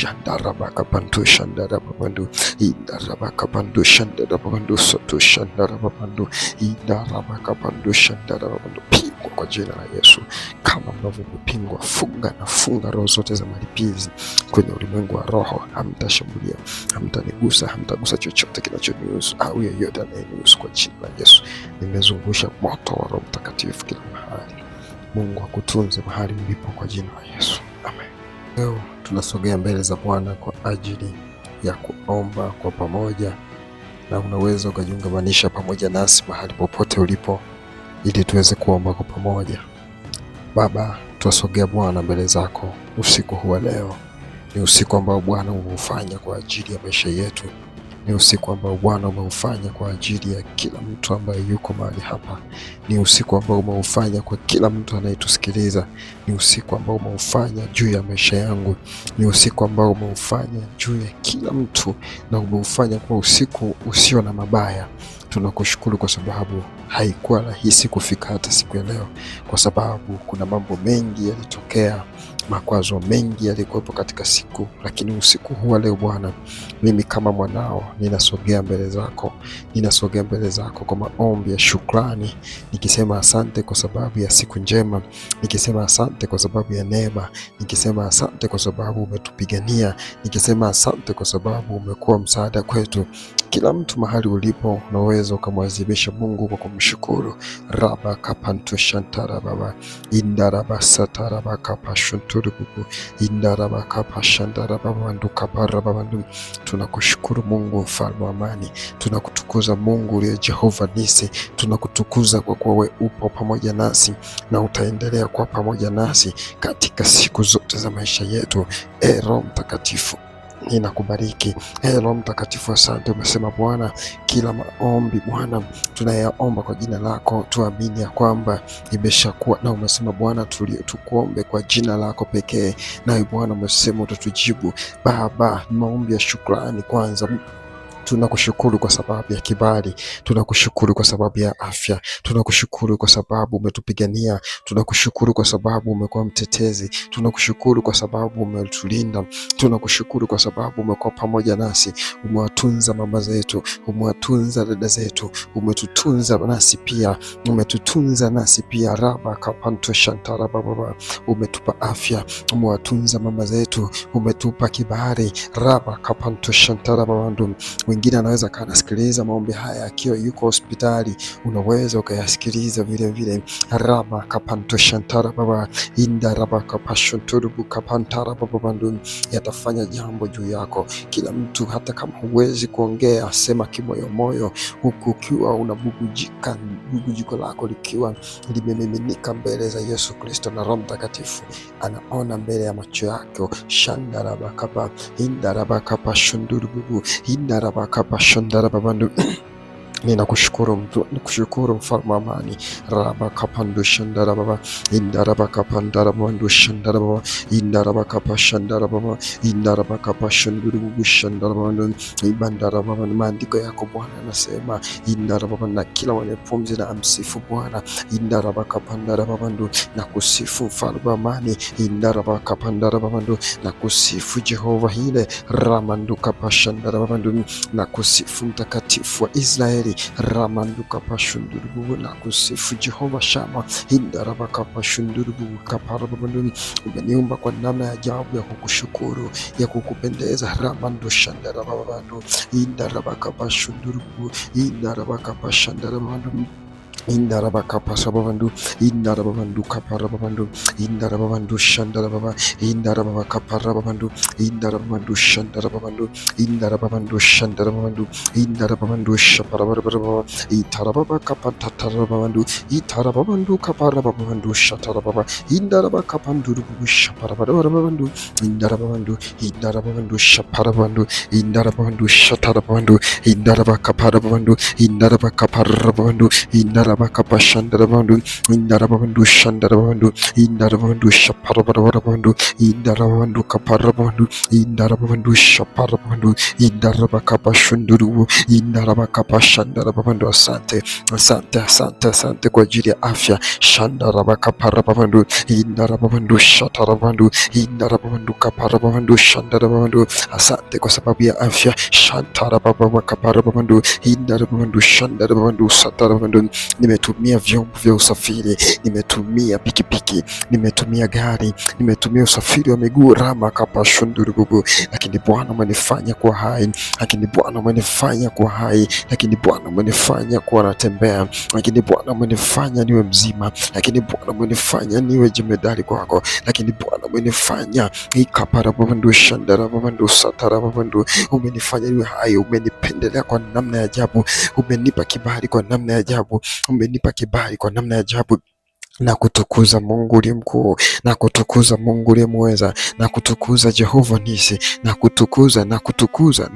Jandaraba kapanto shandaraba baba indaraba kapanto shandaraba baba soto shandaraba baba indaraba kapanto shandaraba baba pingwa kwa jina la Yesu. Kama ambavyo umepingwa, funga roho zote za malipizi kwenye ulimwengu wa roho. Hamtashambulia, hamtanigusa, hamtagusa chochote kinachonihusu au yeyote anayenihusu kwa jina la Yesu. Nimezungusha moto wa Roho Mtakatifu kila mahali. Mungu akutunze mahali ulipo kwa jina la Yesu. Amen. Leo tunasogea mbele za Bwana kwa ajili ya kuomba kwa pamoja, na unaweza ukajiungamanisha pamoja nasi mahali popote ulipo ili tuweze kuomba kwa pamoja. Baba, tunasogea Bwana mbele zako usiku huu wa leo. Ni usiku ambao Bwana umeufanya kwa ajili ya maisha yetu. Ni usiku ambao Bwana umeufanya kwa ajili ya kila mtu ambaye yuko mahali hapa. Ni usiku ambao umeufanya kwa kila mtu anayetusikiliza. Ni usiku ambao umeufanya juu ya maisha yangu. Ni usiku ambao umeufanya juu ya kila mtu, na umeufanya kwa usiku usio na mabaya. Tunakushukuru kwa sababu haikuwa rahisi kufika hata siku ya leo, kwa sababu kuna mambo mengi yalitokea, makwazo mengi yalikuwepo katika siku. Lakini usiku huu wa leo Bwana, mimi kama mwanao ninasogea mbele zako kwa maombi ya shukrani, nikisema asante kwa sababu ya siku njema, nikisema asante kwa sababu ya neema, nikisema asante kwa sababu umetupigania, nikisema asante kwa sababu umekuwa msaada kwetu. Kila mtu mahali ulipo unaweza ukamwadhimisha Mungu kwa kumshukuru. Raba kapanto shantara baba indaraba satara baka pashunturu bubu indaraba kapa shandara baba nduka bara baba ndu. Tunakushukuru Mungu mfalme wa amani, tunakutukuza Mungu uliye Jehova Nisi, tunakutukuza kwa kuwa wewe upo pamoja nasi na utaendelea kuwa pamoja nasi katika siku zote za maisha yetu. Roho Mtakatifu ninakubariki. Roho Mtakatifu, asante. Umesema Bwana, kila maombi Bwana tunayaomba kwa jina lako, tuamini ya kwamba imeshakuwa. Na umesema Bwana tukuombe kwa jina lako pekee, nawe Bwana umesema utatujibu. Baba, maombi ya shukrani kwanza. Tunakushukuru kwa sababu ya kibali, tunakushukuru kwa sababu ya afya, tunakushukuru kwa sababu umetupigania, tunakushukuru kwa sababu umekuwa mtetezi, tunakushukuru kwa sababu umetulinda, tunakushukuru kwa sababu umekuwa pamoja nasi, umewatunza mama zetu, umewatunza dada zetu, umetutunza nasi pia. Raba kapanto shantara baba, umetupa afya, umewatunza mama zetu, umetupa kibali. Raba kapanto shantara baba. Mwingine anaweza kanasikiliza maombi haya akiwa yuko hospitali, unaweza ukayasikiliza vile vile. Raba kapanto shantara baba inda raba kapashunturu kapantara baba bandu, yatafanya jambo juu yako. Kila mtu, hata kama huwezi kuongea, sema kimoyomoyo, huku ukiwa unabubujika, bubujiko lako likiwa limemiminika mbele za Yesu Kristo, na Roho Mtakatifu anaona mbele ya macho yako. Shandaraba kapa inda raba kapashunduru bubu inda raba kapashandara babandu Ninakushukuru mfalme wa amani. Raba kapando shandara baba indaraba kapandara bando shandara baba indaraba kapashandara baba indaraba kapashanduru shandara baba ibandara baba. Maandiko yako Bwana yanasema indaraba baba, na kila mwenye pumzi na amsifu Bwana. Indaraba kapandara baba ndo na kusifu mfalme wa amani. Indaraba kapandara baba ndo na kusifu Jehova hile ramandu kapashandara baba ndo na kusifu mtakatifu wa Israeli ramanduka pashundurubu na kusifu Jehova Shama indarabaka pashundurubu kaparabandu. Umeniumba kwa namna ya ajabu ya kukushukuru, ya kukupendeza. Ramando shandarabandu indarabaka pashundurubu indarabaka pashandarabandu indarabaka pasababandu indarababandu kaparababandu indarababandu shandarababa indarabaka parababandu indarababandu shandarababandu indarababandu shandarababandu indarababandu shaparababandu itarababa kapatarababandu itarababandu kaparababandu shatarababa indarabaka panduru shaparababandu indarababandu shaparabandu indarababandu shatarababandu indarabaka parababandu indarabaka parababandu indarabaka shandarabandu indarababandu shandarabandu indarababandu shaparababandu indarababandu kaparabandu indarababandu shaparabandu indarabaka shunduru indarabaka shandarabandu. Asante kwa ajili ya afya. Shandarabaka parabandu indarababandu shatarabandu indarababandu kaparabandu shandarabandu. Asante kwa sababu ya afya. Shantarabaka parabandu indarababandu shandarabandu satarabandu. Nimetumia vyombo vya usafiri, nimetumia pikipiki, nimetumia gari, nimetumia usafiri wa miguu rama kapashundurugugu, lakini Bwana umenifanya kuwa hai, lakini Bwana umenifanya kuwa hai, lakini Bwana umenifanya kuwa natembea, lakini Bwana umenifanya niwe mzima, lakini Bwana umenifanya niwe jemedari kwako, lakini Bwana umenifanya ikaparabandu shandarabandu satarabandu. Umenifanya niwe hai, umenipendelea kwa namna ya ajabu, umenipa kibali kwa namna ya ajabu, umenipa kibali kwa namna ya ajabu. Na kutukuza Mungu uliye mkuu, na kutukuza Mungu uliye mweza, na kutukuza Jehova Nisi, na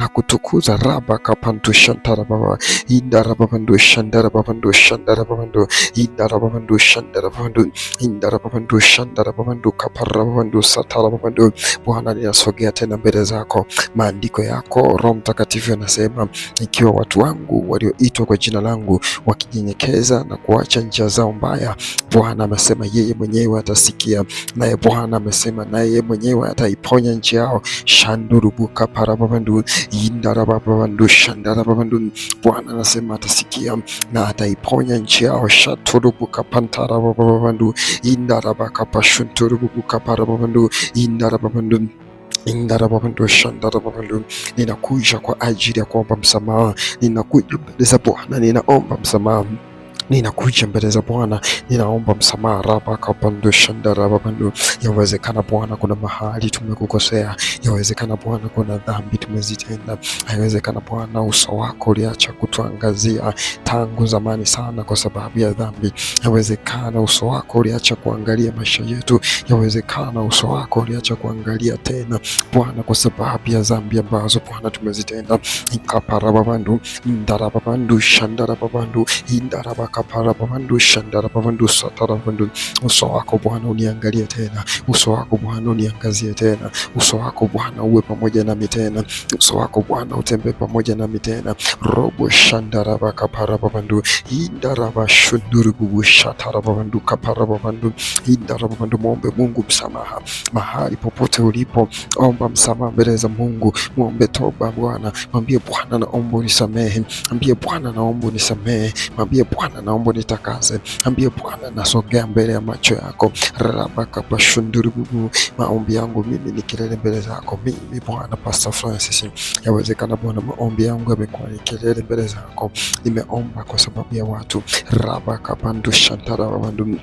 kutukuza raba kapantu shantara baba indara babandu shandara babandu shandara babandu indara babandu shandara babandu indara babandu shandara babandu kapara babandu satara babandu. Bwana, ninasogea tena mbele zako. Maandiko yako Roho Mtakatifu yanasema, ikiwa watu wangu walioitwa kwa jina langu wakijinyenyekeza na kuacha njia zao mbaya, Bwana amesema yeye mwenyewe atasikia, naye Bwana amesema naye mwenyewe ataiponya nchi yao. Shandurubuka parababandu indarababandu shandarababandu. Bwana anasema atasikia na ataiponya nchi yao. Shaturubuka pantarababandu indarabaka pashunturubuka parababandu indarababandu indarababandu shandarababandu. Ninakuja kwa ajili ya kuomba msamaha, ninakuja mbele za Bwana, ninaomba msamaha, ninakuja mbele za Bwana, ninaomba msamaha raba kapandu shandarababandu. Yawezekana Bwana kuna mahali tumekukosea, yawezekana Bwana kuna dhambi tumezitenda, yawezekana Bwana uso wako uliacha kutuangazia tangu zamani sana kwa sababu ya dhambi, yawezekana uso wako uliacha kuangalia maisha yetu, yawezekana uso wako uliacha kuangalia tena Bwana kwa sababu ya dhambi ambazo Bwana tumezitenda. Ikaparababandu indarababandu shandarababandu indarabaka parababandu shandarababandu satarabandu. Uso wako Bwana uniangalie tena, uso wako Bwana uniangazie tena, uso wako Bwana uwe pamoja nami tena, uso wako Bwana utembee pamoja nami tena. Robo shandarabaka parababandu indarabashundurubu shatarababandu kaparababandu indarababandu. Muombe Mungu msamaha mahali popote ulipo, omba msamaha mbele za Mungu, muombe toba Bwana, mwambie Bwana naomba unisamehe, mwambie Bwana naomba unisamehe, mwambie Bwana naomba nitakase, mwambie Bwana nasogea mbele ya macho yako. Rabaka bashundurubu. Maombi yangu mimi ni kelele mbele zako. Mimi Bwana Pastor Francis, yawezekana Bwana maombi yangu yamekuwa ni kelele mbele zako, nimeomba kwa sababu ya watu. Rabaka bandu shantara bandu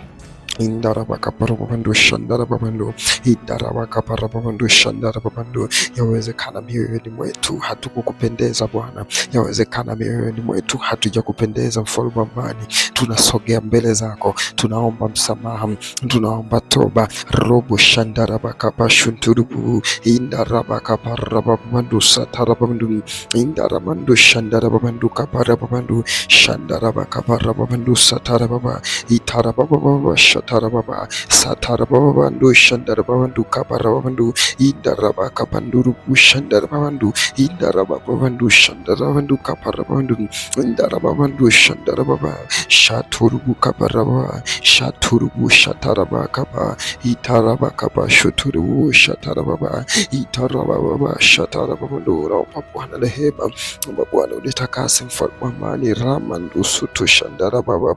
Indarabakaparababando shandarababando Indarabakaparababando shandarababando. Yawezekana mioyoni mwetu hatukukupendeza Bwana, yawezekana mioyoni mwetu hatujakupendeza Mfalme wa amani. Tunasogea mbele zako, tunaomba msamaha, tunaomba toba. Robo shandarabakapashunturubu Indarabakaparababando satarababando Indaramando shandarababando kaparababando Shandarabakaparababando satarababa Itarababa Shatarababa Satarababandu Shandarababandu Kaparabandu Idarabakabanduru Shandarababandu Idarababandu Shandarabandu Kaparabandu Indarababandu Shandarababa Shaturubu Kaparaba Shaturubu Shatarabakaba Itarabakaba Shuturubu Shatarababa Itarababa Shatarababandu. Naomba Bwana rehema, naomba Bwana unitakase Mfalme wa amani. Ramandu Sutu Shandarababa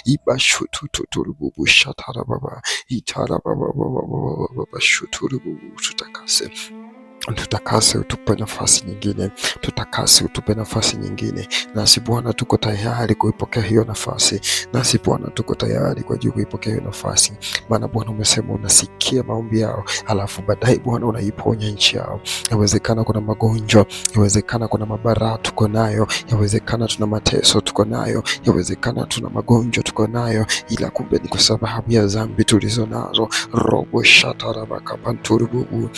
Ibashututurububu shatarababa itarababa shuturububu. Tutakase, utupe nafasi nyingine, tutakase, utupe nafasi nyingine. Nasi Bwana tuko tayari kuipokea hiyo nafasi, nasi Bwana tuko tayari kwa ajili kuipokea hiyo nafasi, maana Bwana umesema unasikia maombi yao, alafu baadaye Bwana unaiponya nchi yao. Yawezekana kuna magonjwa, yawezekana kuna mabaraa tuko nayo, yawezekana tuna mateso tuko nayo, yawezekana tuna magonjwa tuko nayo, ila kumbe ni kwa sababu ya dhambi tulizo nazo. Robo shatarabakapanturububu.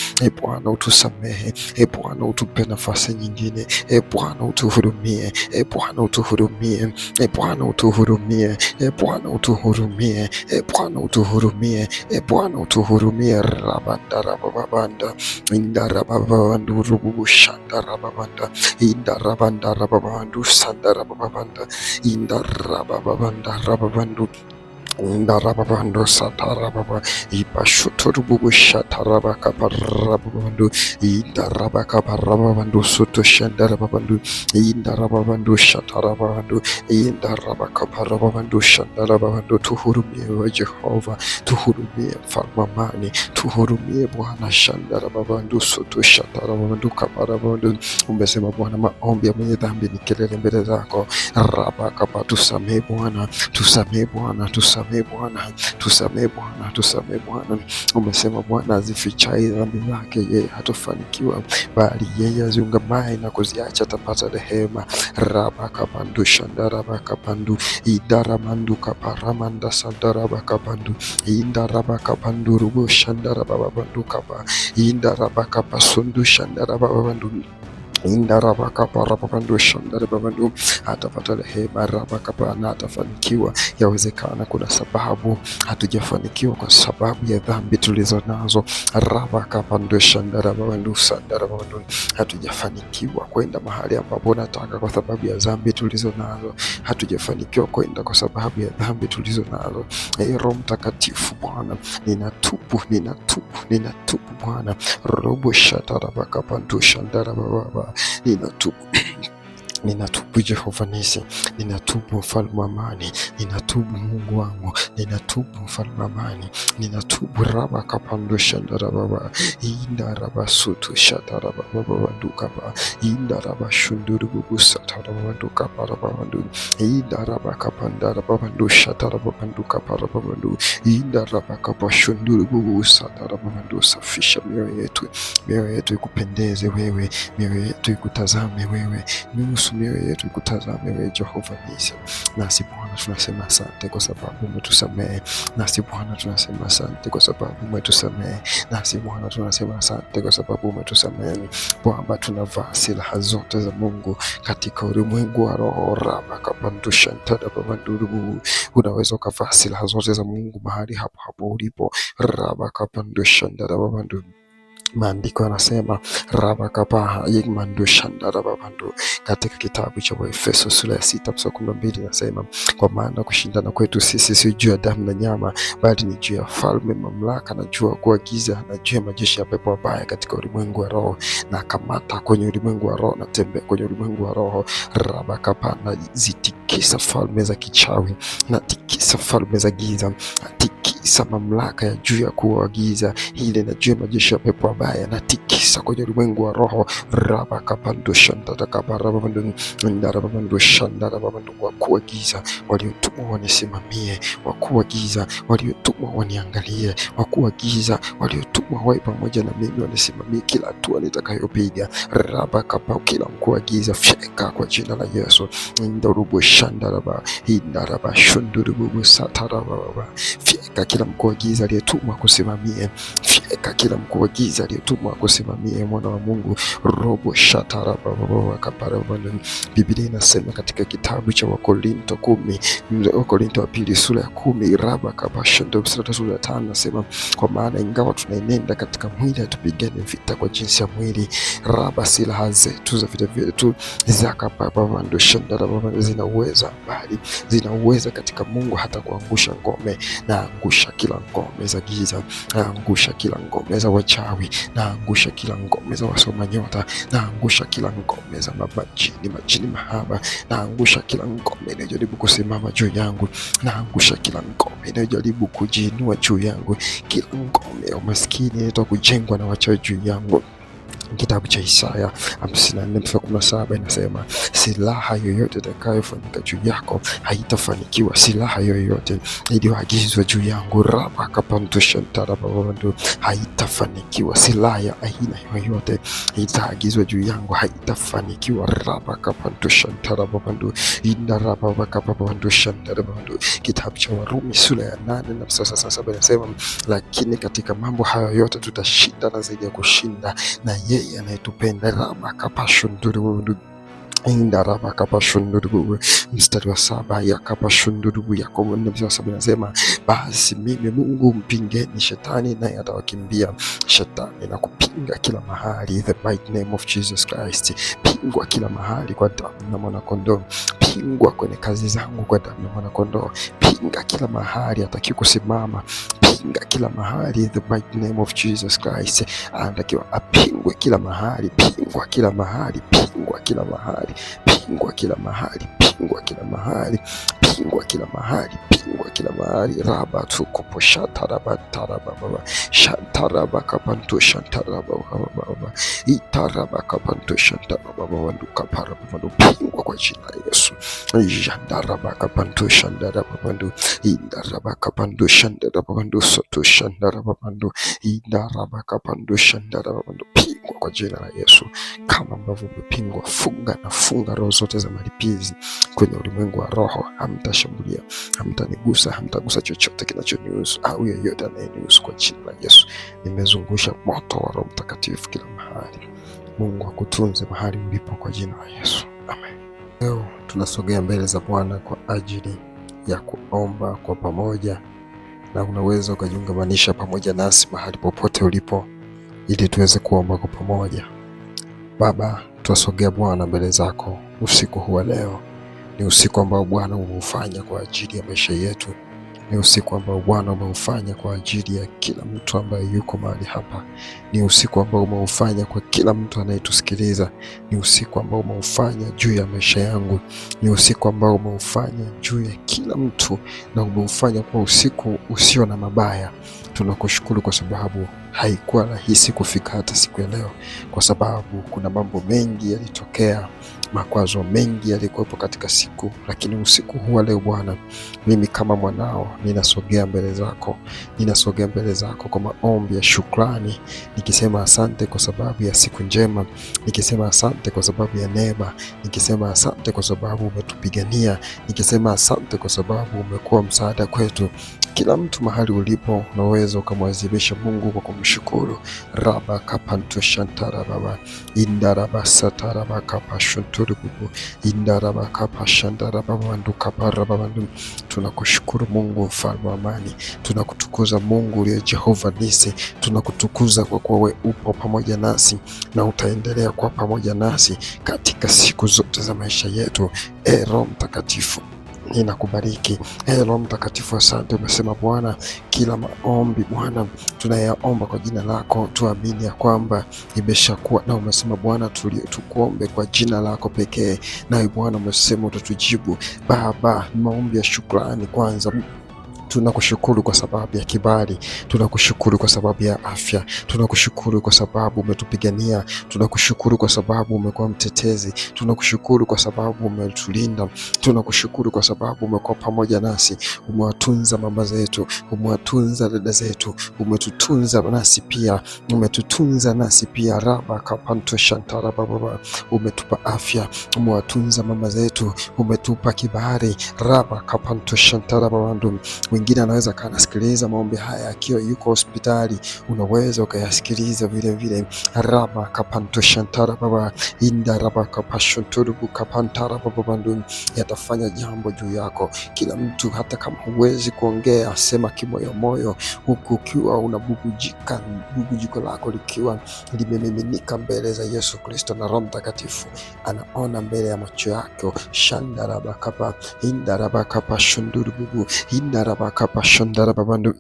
Bwana utusamehe, Bwana utupe nafasi nyingine, Bwana utuhurumie, Bwana utuhurumie, Bwana utuhurumie, Bwana utuhurumie, Bwana utuhurumie, Bwana utuhurumie. Rabandarababanda Indarababandu rububu shandarababanda Indarabandarababanda Sandarababanda Indarababanda rababandu Indarababando satarababa Ibashuturububu shatarabakaparababando Indarabakaparababando suto shandarababandu Indarababando shatarababando Indarabakaparababando shandarababando. Tuhurumie wa Jehova, tuhurumie Mfalme wa amani, tuhurumie Bwana. Shandarababando suto shatarababando kaparababando. Umesema Bwana, maombi ya mwenye dhambi ni kelele mbele zako. Rabakapa, tusamee Bwana, tusamee Bwana, tusamee Bwana, tusamee Bwana, tusamee Bwana. Umesema Bwana, azifichai dhambi zake yeye hatofanikiwa, bali yeye aziungamaye na kuziacha atapata rehema. Rabakapandu shandarabakapandu idaramandu kaparamanda sandarabakapandu indarabakapandu rubo shandarababandu kapa indarabakapasundu shandarababandu Indarabakaparababando shandarababandu. Atapata rehema rabakapa na atafanikiwa. Yawezekana kuna sababu hatujafanikiwa kwa sababu ya dhambi tulizo nazo. Rabakapando shandarababandu sandarababandu. Hatujafanikiwa kwenda mahali ambapo nataka kwa sababu ya dhambi tulizo nazo. Hatujafanikiwa kwenda kwa sababu ya dhambi tulizo nazo. Roho Mtakatifu Bwana, ninatubu Bwana. Robo shatarabakapandu shandarababa. Ninatubu Jehova Nisi, ninatubu Mfalme wa amani, ninatubu Mungu wangu, ninatubu Mfalme wa amani, ninatubu. Rabakapando shandarababa indarabasutu shatarabababandukaba indarabashundurububu satarababandukaparababandu indarabakapandarababando shatarababandukaparababandu indarabakapashundurububu satarababandu. Safisha mioyo yetu ikupendeze wewe, mioyo yetu ikutazame wewe, mioyo yetu ikutazame wewe Jehova Nisi. Nasi Bwana tunasema asante kwa sababu umetusamehe, nasi Bwana tunasema asante kwa sababu umetusamehe, nasi Bwana tunasema asante kwa sababu umetusamehe, kwamba tunavaa silaha zote za Mungu katika ulimwengu wa roho. Rabakapandushantarababanduru. Unaweza ukavaa silaha zote za Mungu mahali hapo ulipo. Rabakapandushantarababanduru. Maandiko yanasema rabakapaha yigmandu shandarababandu katika kitabu cha Waefeso sura ya 6:12 inasema, kwa maana kushindana kwetu sisi si juu ya damu na nyama, bali ni juu ya falme, mamlaka na juu ya kuagiza na juu ya majeshi ya pepo wabaya katika ulimwengu wa roho. Na kamata kwenye ulimwengu wa roho, na tembea kwenye ulimwengu wa roho. Rabakapa, na zitikisa falme za kichawi, na tikisa falme za giza, natikisa mamlaka ya juu ya kuagiza ile na juu ya majeshi ya pepo mabaya, natikisa kwenye ulimwengu wa roho. Rabakapando shandara kabarabando ndarabando shandara babando, wakuu wa giza waliotumwa wanisimamie, wakuu wa giza waliotumwa waniangalie, wakuu wa giza waliotumwa wawe pamoja na mimi wanisimamie kila hatua nitakayopiga. Rabakapa, kila mkuu wa giza fyeka kwa jina la Yesu. Ndarubu shandaraba indaraba shundurubu sataraba, fyeka kila mkuu wa giza aliyetumwa kusimamie, fyeka kila mkuu wa giza aliyetumwa kusimamie, mwana wa Mungu. Robo shataraba kaparaba. Biblia inasema katika kitabu cha Wakorinto 10, Wakorinto wa pili sura ya 10 raba kapashando sura ya 5 nasema, kwa maana ingawa tunaenenda katika mwili hatupigani vita kwa jinsi ya mwili, raba silaha zetu za vita vyetu zakapapando shandaraba zina uweza, bali zina uweza katika Mungu hata kuangusha ngome. Na angusha kila ngome za giza, na angusha kila ngome za wachawi, na angusha kila ngome za wasoma nyota, na angusha kila ngome za majini mahaba, na angusha kila ngome inayojaribu kusimama juu yangu, na angusha kila ngome inayojaribu kujiinua juu yangu, kila ngome ya umaskini inaitwa kujengwa na wachawi juu yangu. Kitabu cha Isaya 54:17 inasema, silaha yoyote itakayofanyika juu yako haitafanikiwa. Silaha yoyote iliyoagizwa juu yangu rabakapantushantarababando haitafanikiwa. Silaha ya aina yoyote itaagizwa juu yangu haitafanikiwa. rabakapantushantarababando indarababakapapandushantarababando. Kitabu cha Warumi sura ya 8:7 inasema, lakini katika mambo hayo yote tutashinda na zaidi ya kushinda na yeye anayetupenda. Rabakapashunduru indarabakapashunduru. Mstari wa 7 yakapashunduru Yakobo 4:7 inasema, basi mimi Mungu mpingeni shetani naye atawakimbia. Shetani na kupinga kila mahali, the mighty name of Jesus Christ. Pingwa kila mahali kwa damu na mwanakondoo. Pingwa kwenye kazi zangu kwa damu na mwanakondoo. Pinga kila mahali hataki kusimama. Pinga kila mahali, the mighty name of Jesus Christ. Anatakiwa apingwe kila mahali, pingwa kila mahali, pingwa kila mahali, pingwa kila mahali, pingwa kila mahali, pingwa kila mahali, pingwa kila mahali. Raba tukupo shataraba taraba shantaraba kapanto shantaraba itaraba kapanto shantaraba nduka paraba pingwa kwa jina la Yesu. Jandaraba kapanto shandaraba indaraba kapanto shandaraba soto shandaraba indaraba kapanto shandaraba pingwa kwa jina la Yesu. Kama ambavyo umepingwa, funga na funga roho zote za malipizi kwenye ulimwengu wa roho. Hamtashambulia, hamtanigusa, hamtagusa chochote kinachonihusu au yeyote anayenihusu kwa jina la Yesu. Nimezungusha moto wa Roho Mtakatifu kila mahali. Mungu akutunze mahali ulipo kwa jina la Yesu. Amen. Leo tunasogea mbele za Bwana kwa ajili ya kuomba kwa pamoja, na unaweza ukajiungamanisha pamoja nasi mahali popote ulipo ili tuweze kuomba kwa pamoja. Baba, tunasogea Bwana mbele zako usiku huu wa leo. Ni usiku ambao Bwana umeufanya kwa ajili ya maisha yetu. Ni usiku ambao Bwana umeufanya kwa ajili ya kila mtu ambaye yuko mahali hapa. Ni usiku ambao umeufanya kwa kila mtu anayetusikiliza. Ni usiku ambao umeufanya juu ya maisha yangu. Ni usiku ambao umeufanya juu ya kila mtu, na umeufanya kwa usiku usio na mabaya. Tunakushukuru kwa sababu haikuwa rahisi kufika hata siku ya leo, kwa sababu kuna mambo mengi yalitokea, makwazo mengi yalikuwepo katika siku. Lakini usiku huu leo Bwana, mimi kama mwanao ninasogea mbele zako, ninasogea mbele zako kwa maombi ya shukrani, nikisema asante kwa sababu ya siku njema, nikisema asante kwa sababu ya neema, nikisema asante kwa sababu umetupigania, nikisema asante kwa sababu umekuwa msaada kwetu. Kila mtu mahali ulipo unaweza ukamwazimisha Mungu kwa kumshukuru. Raba kapanto shantara baba indaraba satara bakapa shunturu bubu indaraba kapa shandara baba nduka para baba. Tunakushukuru Mungu mfalme wa amani, tunakutukuza Mungu uliye Jehova Nisi, tunakutukuza kwa kuwa wewe upo pamoja nasi na utaendelea kuwa pamoja nasi katika siku zote za maisha yetu. Roho Mtakatifu, ninakubariki. Roho Mtakatifu, asante. Umesema Bwana, kila maombi Bwana tunayaomba kwa jina lako, tuamini ya kwamba imeshakuwa. Na umesema Bwana tukuombe kwa jina lako pekee, nawe Bwana umesema utatujibu. Baba, maombi ya shukrani kwanza Tunakushukuru kwa sababu ya kibali, tunakushukuru kwa sababu ya afya, tunakushukuru kwa sababu umetupigania, tunakushukuru kwa sababu umekuwa mtetezi, tunakushukuru kwa sababu umetulinda, tunakushukuru kwa sababu umekuwa pamoja nasi, umewatunza mama zetu, umewatunza dada zetu, umetutunza nasi pia, umetutunza nasi pia. Raba kapanto shantara baba, umetupa afya, umewatunza mama zetu, umetupa kibali. Raba kapanto shantara baba. Wengine anaweza kana sikiliza maombi haya akiwa yuko hospitali, unaweza ukayasikiliza vile vile. Raba kapanto shantara baba, inda raba kapashanturu kapantara baba, yatafanya jambo juu yako. Kila mtu, hata kama huwezi kuongea, sema kimoyomoyo, huku ukiwa unabubujika, bubujiko lako likiwa limemiminika mbele za Yesu Kristo, na Roho Mtakatifu anaona mbele ya macho yako. Shandaraba kapa indaraba kapa shunduru bubu indaraba kapa shandara babandu.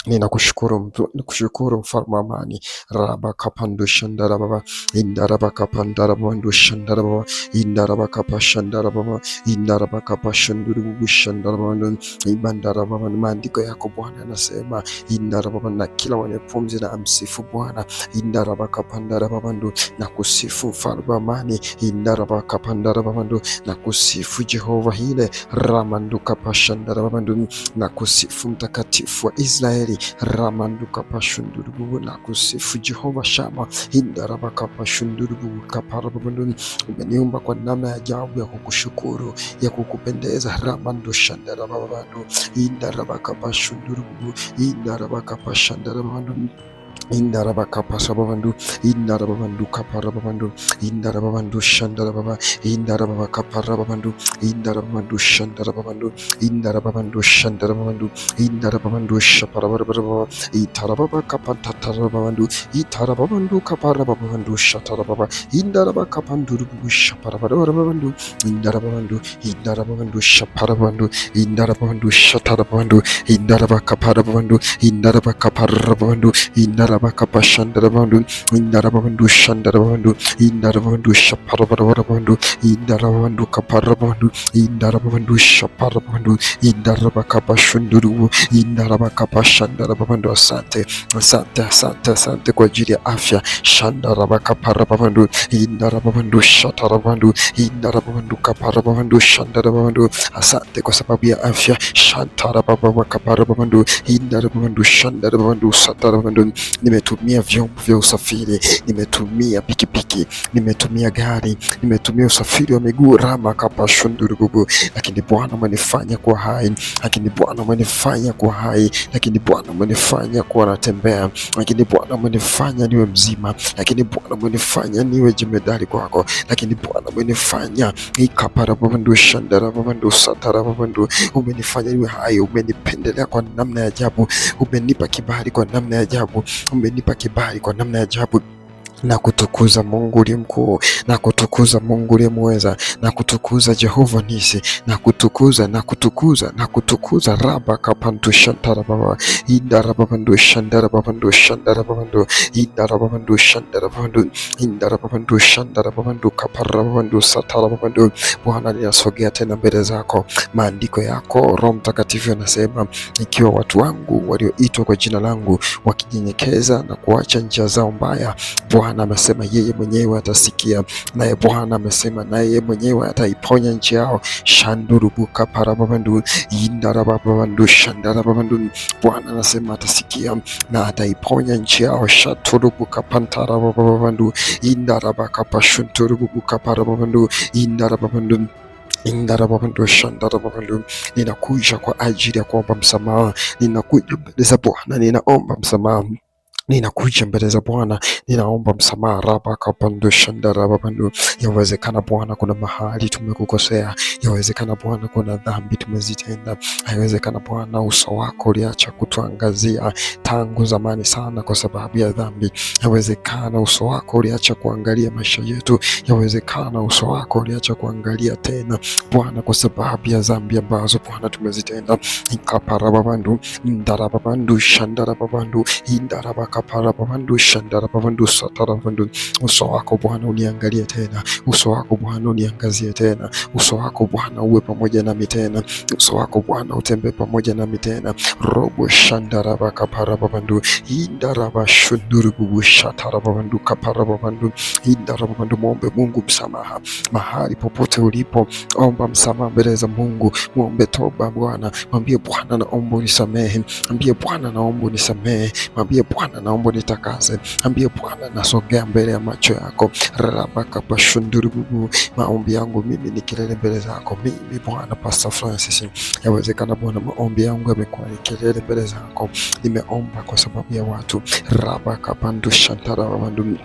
Ninakushukuru mfalme wa amani. Raba kapandu shandara baba indaraba kapandara bandu shandara baba indaraba kapa shandara baba indaraba kapa shanduru bubu shandara bandu ibandara baba. Maandiko yako Bwana yanasema indaraba baba, na kila mwenye pumzi na amsifu Bwana. Indaraba kapandara babandu, na kusifu mfalme wa amani. Indaraba kapandara babandu, na kusifu Jehova hile. Ramandu kapa shandara babandu, na kusifu mtakatifu wa Israeli. Ramanduka pashundurubu, na kusifu Jehova Shama. Indarabaka pashundurubu kaparabandu. Umeniumba kwa namna ya ajabu ya kukushukuru, ya kukupendeza. Ramandu shandarababandu indarabaka pashundurubu indarabaka pashandarabandu indarabaka pasababandu indarababandu kaparababandu indarababandu shandarababa indarabaka parababandu indarababandu shandarababandu indarababandu shandarababandu indarababandu shaparababandu itarababa kapatarababandu itarababandu kaparababandu shatarababa indarabaka panduru shaparababandu indarababandu indarababandu shaparababandu indarababandu shatarababandu indarabaka parababandu indarabaka parababandu indarabaka pashandarabandu indarababandu shandarabandu indarababandu shaparababandu indarababandu kaparabandu indarababandu shaparabandu indarabaka pashunduru indarabaka pashandarabandu. Asante, asante, asante, asante kwa ajili ya afya. Shandarabaka parabandu indarababandu shatarabandu indarababandu kaparabandu shandarabandu. Asante kwa sababu ya afya. Shantarabaka parabandu indarababandu shandarabandu satarabandu. Nimetumia vyombo vya usafiri, nimetumia pikipiki, nimetumia gari, nimetumia usafiri wa miguu rama kapa shundurububu, lakini Bwana umenifanya kuwa hai, lakini Bwana umenifanya kuwa hai, lakini Bwana umenifanya kuwa natembea, lakini Bwana umenifanya niwe mzima, lakini Bwana umenifanya niwe jemedari kwako, lakini Bwana umenifanya ikapara babandu shandara babandu satara babandu. Umenifanya niwe hai, umenipendelea kwa namna ya ajabu, umenipa kibali kwa namna ya ajabu, umenipa kibali kwa namna ya ajabu. Na kutukuza Mungu uliye mkuu, na kutukuza Mungu uliye muweza, na kutukuza Jehova Nisi, na kutukuza na kutukuza na kutukuza. Raba kapandu shantara baba indara babandu shandara babandu shandara babandu indara babandu shandara babandu indara babandu shandara babandu kapara babandu satara babandu. Bwana, ninasogea tena mbele zako. Maandiko yako Roho Mtakatifu yanasema, ikiwa watu wangu walioitwa kwa jina langu wakijinyenyekeza na kuacha njia zao mbaya, Bwana amesema yeye mwenyewe atasikia, naye Bwana amesema naye mwenyewe ataiponya nchi yao. Shandurubuka parababandu indarababandu shandarababandu. Bwana anasema atasikia na ataiponya nchi yao. Shaturubuka pantarababandu indarabaka pashunturubuka parababandu indarababandu indarababandu shandarababandu. Ninakuja kwa ajili ya kuomba msamaha, ninakuja mbele za Bwana, ninaomba msamaha, ninakuja mbele za Bwana, ninaomba msamaha. Raba kapandu shandara babandu. Yawezekana Bwana kuna mahali tumekukosea, yawezekana Bwana kuna dhambi tumezitenda, yawezekana Bwana uso wako uliacha kutuangazia tangu zamani sana kwa sababu ya dhambi, yawezekana uso wako uliacha kuangalia maisha yetu, yawezekana uso wako uliacha kuangalia tena Bwana kwa sababu ya dhambi ambazo Bwana tumezitenda. Ikapara babandu indara babandu shandara babandu indara baka kaparababandu shandarababandu satarabandu. Uso wako Bwana uniangalie tena, uso wako Bwana uniangazie tena, uso wako Bwana uwe pamoja nami tena, uso wako Bwana utembee pamoja nami tena. Robo shandaraba kaparababandu indaraba shundurubu shatarababandu kaparababandu indarababandu. Muombe Mungu msamaha mahali popote ulipo, omba msamaha mbele za Mungu, muombe toba Bwana, mwambie Bwana naomba unisamehe, mwambie Bwana naomba unisamehe, mwambie Bwana naomba unitakase, mwambie Bwana nasogea mbele ya macho yako. Rabakapashundurubu. Maombi yangu mimi ni kelele mbele zako. Mimi Bwana Pastor Francis, yawezekana Bwana maombi yangu yamekuwa ni kelele mbele zako, nimeomba kwa sababu ya watu. Rabakapandu shantarabandu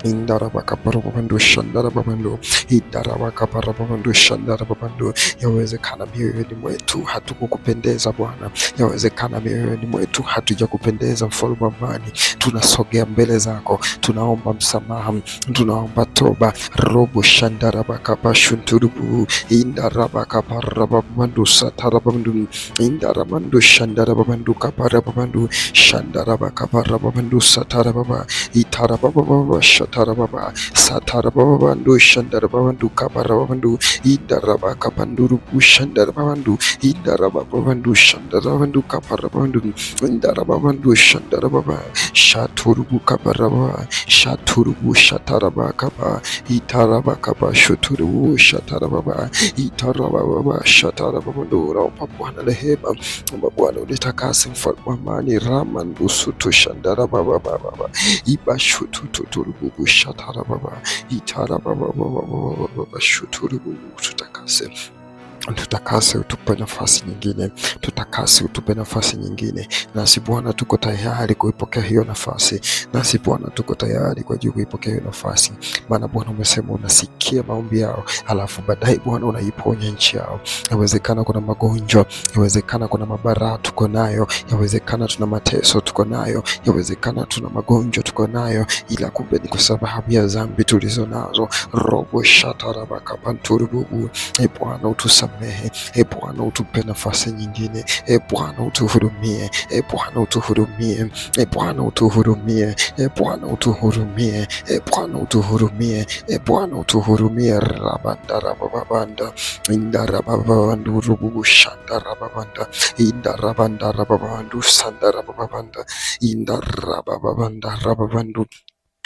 indarabakaparababando shandarababando idarabakaparababando shandarababando. Yawezekana mioyoni mwetu hatukukupendeza Bwana, yawezekana mioyoni mwetu hatujakupendeza Mfalme wa amani. Tunasogea mbele zako, tunaomba msamaha, tunaomba toba. Robo shandarabakapashunturubu indarabakaparababando satarababando indarabando shandarababando kaparababando shandarabakaparababando satarababa itarabababa Tarababa Satarababandu Shandarababandu Kabarabandu Idaraba Kapanduru Shandarababandu Idarababandu Shandarabandu Kaparabandu Indarababandu Shandarababa Shaturubu Kabaraba Shaturubu Shataraba Kaba Itaraba Kaba Shaturubu Shatarababa Itarababa Shatarababandu. Naomba Bwana rehema, naomba Bwana unitakase Mfalme wa amani. Ramandu Sutu Shandarababa Ibashututurubu shatarababa itarababa shuturubu. Tutakase, utupe nafasi nyingine, tutakase, utupe nafasi nyingine. Nasi Bwana tuko tayari kuipokea hiyo nafasi, nasi Bwana tuko tayari kwa ajili kuipokea hiyo nafasi, maana Bwana umesema unasikia maombi yao, alafu baadaye Bwana unaiponya nchi yao. Yawezekana kuna magonjwa, yawezekana kuna mabaraa tuko nayo, yawezekana tuna mateso tuko nayo, yawezekana tuna magonjwa tuko nayo, ila kumbe ni kwa sababu ya dhambi tulizo nazo. Robo shatarabakapanturubu. Bwana utusamehe, Bwana utupe nafasi nyingine, Bwana utuhurumie, Bwana utuhurumie, Bwana utuhurumie, Bwana utuhurumie, Bwana utuhurumie, Bwana utuhurumie. Rabandarababanda indarababandu rubu shandarababanda indarabandarababandu sandarababanda indarababanda rababandu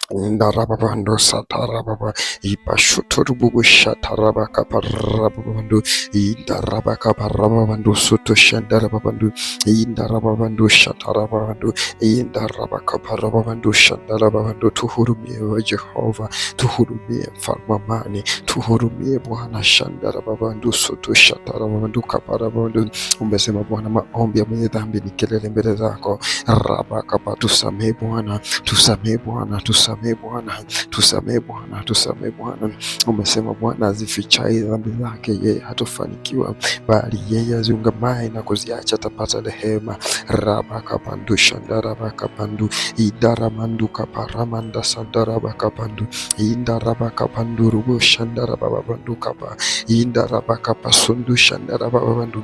indarababando satarababa ibashuturubu shatarabaka parababando indarabaka parababando suto shandarababandu indarababando shatarababando indarabaka parababando shandarababando. Tuhurumie wa Jehova, tuhurumie Mfalme wa amani, tuhurumie Bwana. Shandarababando suto shatarababando kaparababando. Umesema Bwana maombi ya mwenye dhambi ni kelele mbele zako. Rabaka tusamehe Bwana, tusamehe Bwana, tusamehe Bwana, tusamehe Bwana, tusamehe Bwana. Umesema Bwana azifichaye dhambi zake yeye hatofanikiwa, bali yeye aziungamaye na kuziacha atapata rehema. Rabakapandu shandarabakapandu idaramandu kaparamanda sandarabakapandu indarabakapandu rubu shandarababandu kapa indarabakapasundu shandarababandu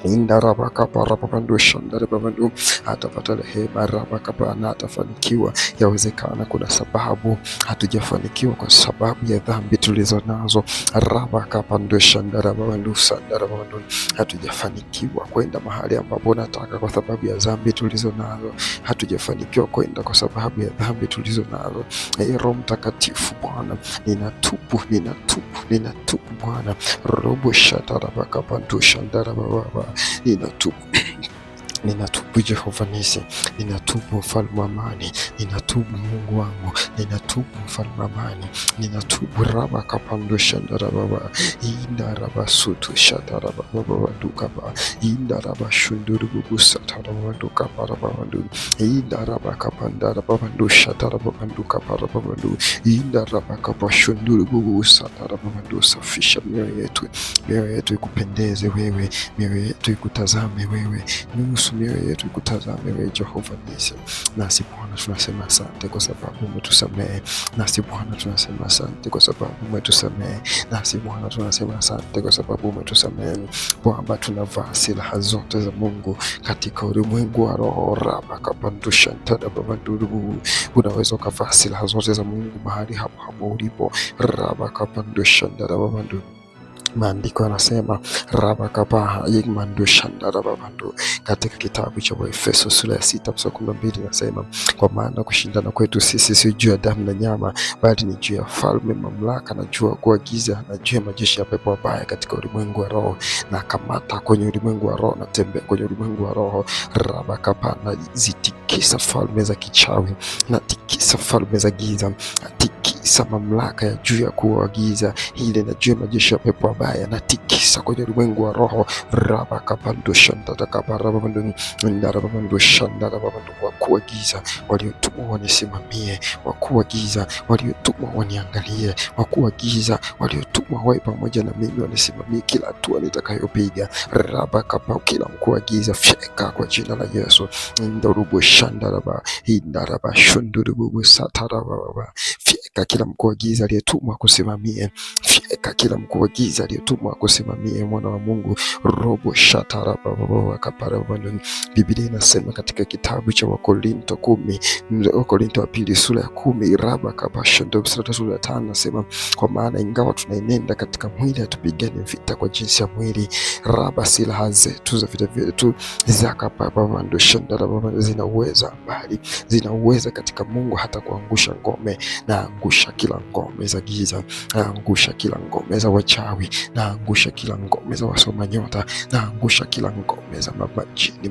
indarabakaparababando shandarababandu. Atapata rehema rabakapa na atafanikiwa. Yawezekana kuna sababu hatujafanikiwa kwa sababu ya dhambi tulizo nazo. Rabakapando shandarababandu sandarababandu. Hatujafanikiwa kwenda mahali ambapo nataka kwa sababu ya dhambi tulizo nazo. Hatujafanikiwa kwenda kwa sababu ya dhambi tulizo nazo. Roho Mtakatifu Bwana, ninatubu Bwana. Robo shatarabakapandu shandarababa. Ninatubu Jehova Nisi, ninatubu Mfalme wa amani, ninatubu Mungu wangu, ninatubu Mfalme wa amani, ninatubu. Rabakapando shandarababa indarabasutu shatarababa dukaba indarabashundurubu satarababa kaparababa indarabakapandarababa shatarababa dukaparababa indarabakapashundurubu satarababa. Safisha mioyo yetu ikupendeze wewe, mioyo yetu ikutazame wewe, Ruhusu mioyo yetu ikutazame wewe Jehova Nisi. Nasi Bwana tunasema asante kwa sababu umetusamehe. Nasi Bwana tunasema asante kwa sababu umetusamehe. Nasi Bwana tunasema asante kwa sababu umetusamehe. Kwamba tunavaa silaha zote za Mungu katika ulimwengu wa roho. Rabakapandusha ntadababandurubu. Unaweza ukavaa silaha zote za Mungu mahali hapo hapo ulipo. Rabakapandusha ntadababandu. Maandiko yanasema rabakapaha yigmandushandarababandu katika kitabu cha Waefeso sura ya 6 mstari wa 12 inasema, kwa maana kushindana kwetu sisi si juu ya damu na nyama, bali ni juu ya falme, mamlaka na juu ya kuagiza na juu ya majeshi ya pepo wabaya katika ulimwengu wa roho. Na kamata kwenye ulimwengu wa roho, na tembea kwenye ulimwengu wa roho. Rabakapa, na zitikisa falme za kichawi, na tikisa falme za giza, tikisa mamlaka ya juu ya kuagiza ile na juu ya majeshi ya pepo wabaya, na tikisa kwenye ulimwengu wa roho. Wakuu wa giza waliotumwa wanisimamie, wakuu wa giza waliotumwa waniangalie, wakuu wa giza waliotumwa wawe pamoja na mimi wanisimamie kila hatua nitakayopiga. Kila mkuu wa giza fyeka kwa jina la Yesu. Fyeka kila mkuu wa giza aliyetumwa kusimamie, fyeka kila mkuu wa giza aliyetumwa kusimamie mwana wa Mungu. Robo shatarababa kaparabana. Biblia inasema katika kitabu cha Wakorinto 10, Wakorinto wa pili sura ya 10 raba kabasha ndio mstari wa 5 nasema, kwa maana ingawa tunaenenda katika mwili hatupigani vita kwa jinsi ya mwili. Raba silaha zetu za vita vyetu zakapaba ndio shandarababa zinaweza bali zinaweza katika Mungu hata kuangusha ngome, na angusha kila ngome za giza, na angusha kila ngome za wachawi, na angusha kila ngome za wasoma nyota, na angusha kila ngome za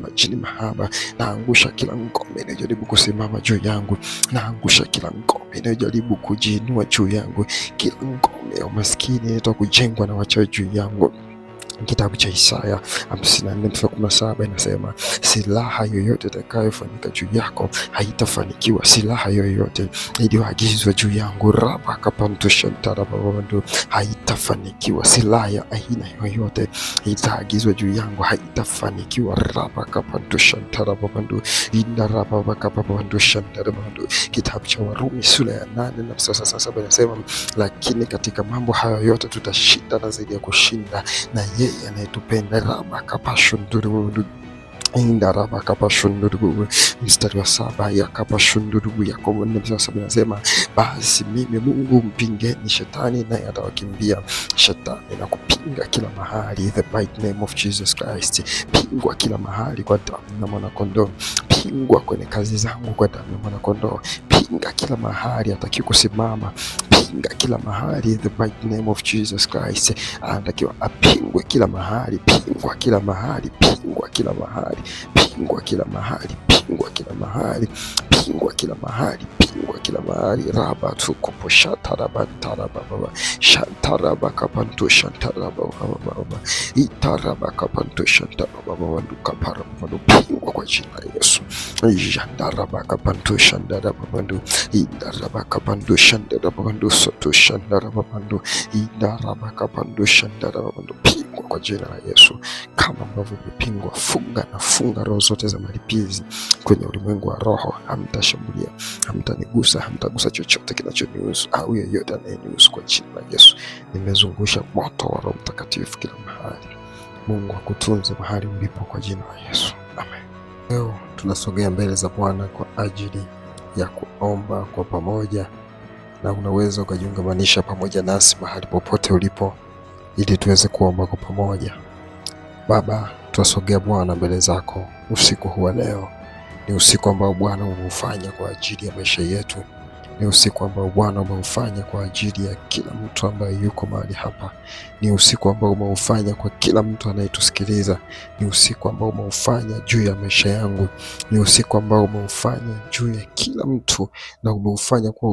majini mahaba, na angusha kila ngome inayojaribu kusimama juu yangu, na angusha kila ngome inayojaribu kujiinua juu yangu, kila ngome ya umaskini inayotaka kujengwa na wachawi juu yangu. Kitabu cha Isaya 54:17 inasema, silaha yoyote itakayofanyika juu yako haitafanikiwa. Silaha yoyote iliyoagizwa juu yangu rabakapantushantarababando haitafanikiwa. Silaha ya aina yoyote itaagizwa juu yangu haitafanikiwa. Rabakapantushantarababando indarababakapapandushantarababando. Kitabu cha Warumi sura ya 8 na mstari wa 7 inasema, lakini katika mambo hayo yote tutashinda na zaidi ya kushinda na yeye anayetupenda. Rabakapashunduru indarabakapashunduru. Mstari wa 7 yakapashunduru. Yakobo 4:7 inasema, basi mimi Mungu mpingeni shetani naye atawakimbia. Shetani na kupinga kila mahali, the mighty name of Jesus Christ. Pingwa kila mahali kwa damu ya mwanakondoo. Pingwa kwenye kazi zangu kwa damu ya mwanakondoo. Pinga kila mahali hataki kusimama. Pinga kila mahali, the mighty name of Jesus Christ. Anatakiwa apingwe kila mahali, pingwa kila mahali, pingwa kila mahali, pingwa kila mahali, pingwa kila mahali, pingwa kila mahali, pingwa kila mahali. Raba tukupo shataraba tarababa shantaraba kapanto shantaraba baba itaraba kapanto shantaraba nduka paraba pingwa kwa jina la Yesu. Jandaraba kapanto shandaraba ndu indaraba kapanto shandaraba ndu soto shandaraba ndu indaraba kapanto shandaraba ndu pingwa kwa jina la Yesu. Kama ambavyo umepingwa, funga na funga roho zote za malipizi kwenye ulimwengu wa roho. Hamtashambulia, hamtanigusa, hamtagusa chochote kinachonihusu au yeyote anayenihusu kwa jina la Yesu. Nimezungusha moto wa Roho Mtakatifu kila mahali. Mungu akutunze mahali ulipo kwa jina la Yesu. Amen. Leo tunasogea mbele za Bwana kwa ajili ya kuomba kwa pamoja, na unaweza ukajiungamanisha pamoja nasi mahali popote ulipo ili tuweze kuomba kwa pamoja. Baba, tunasogea Bwana mbele zako usiku huu leo. Ni usiku ambao Bwana umeufanya kwa ajili ya maisha yetu. Ni usiku ambao Bwana umeufanya kwa ajili ya kila mtu ambaye yuko mahali hapa. Ni usiku ambao umeufanya kwa kila mtu anayetusikiliza. Ni usiku ambao umeufanya juu ya maisha yangu. Ni usiku ambao umeufanya juu ya kila mtu, na umeufanya kwa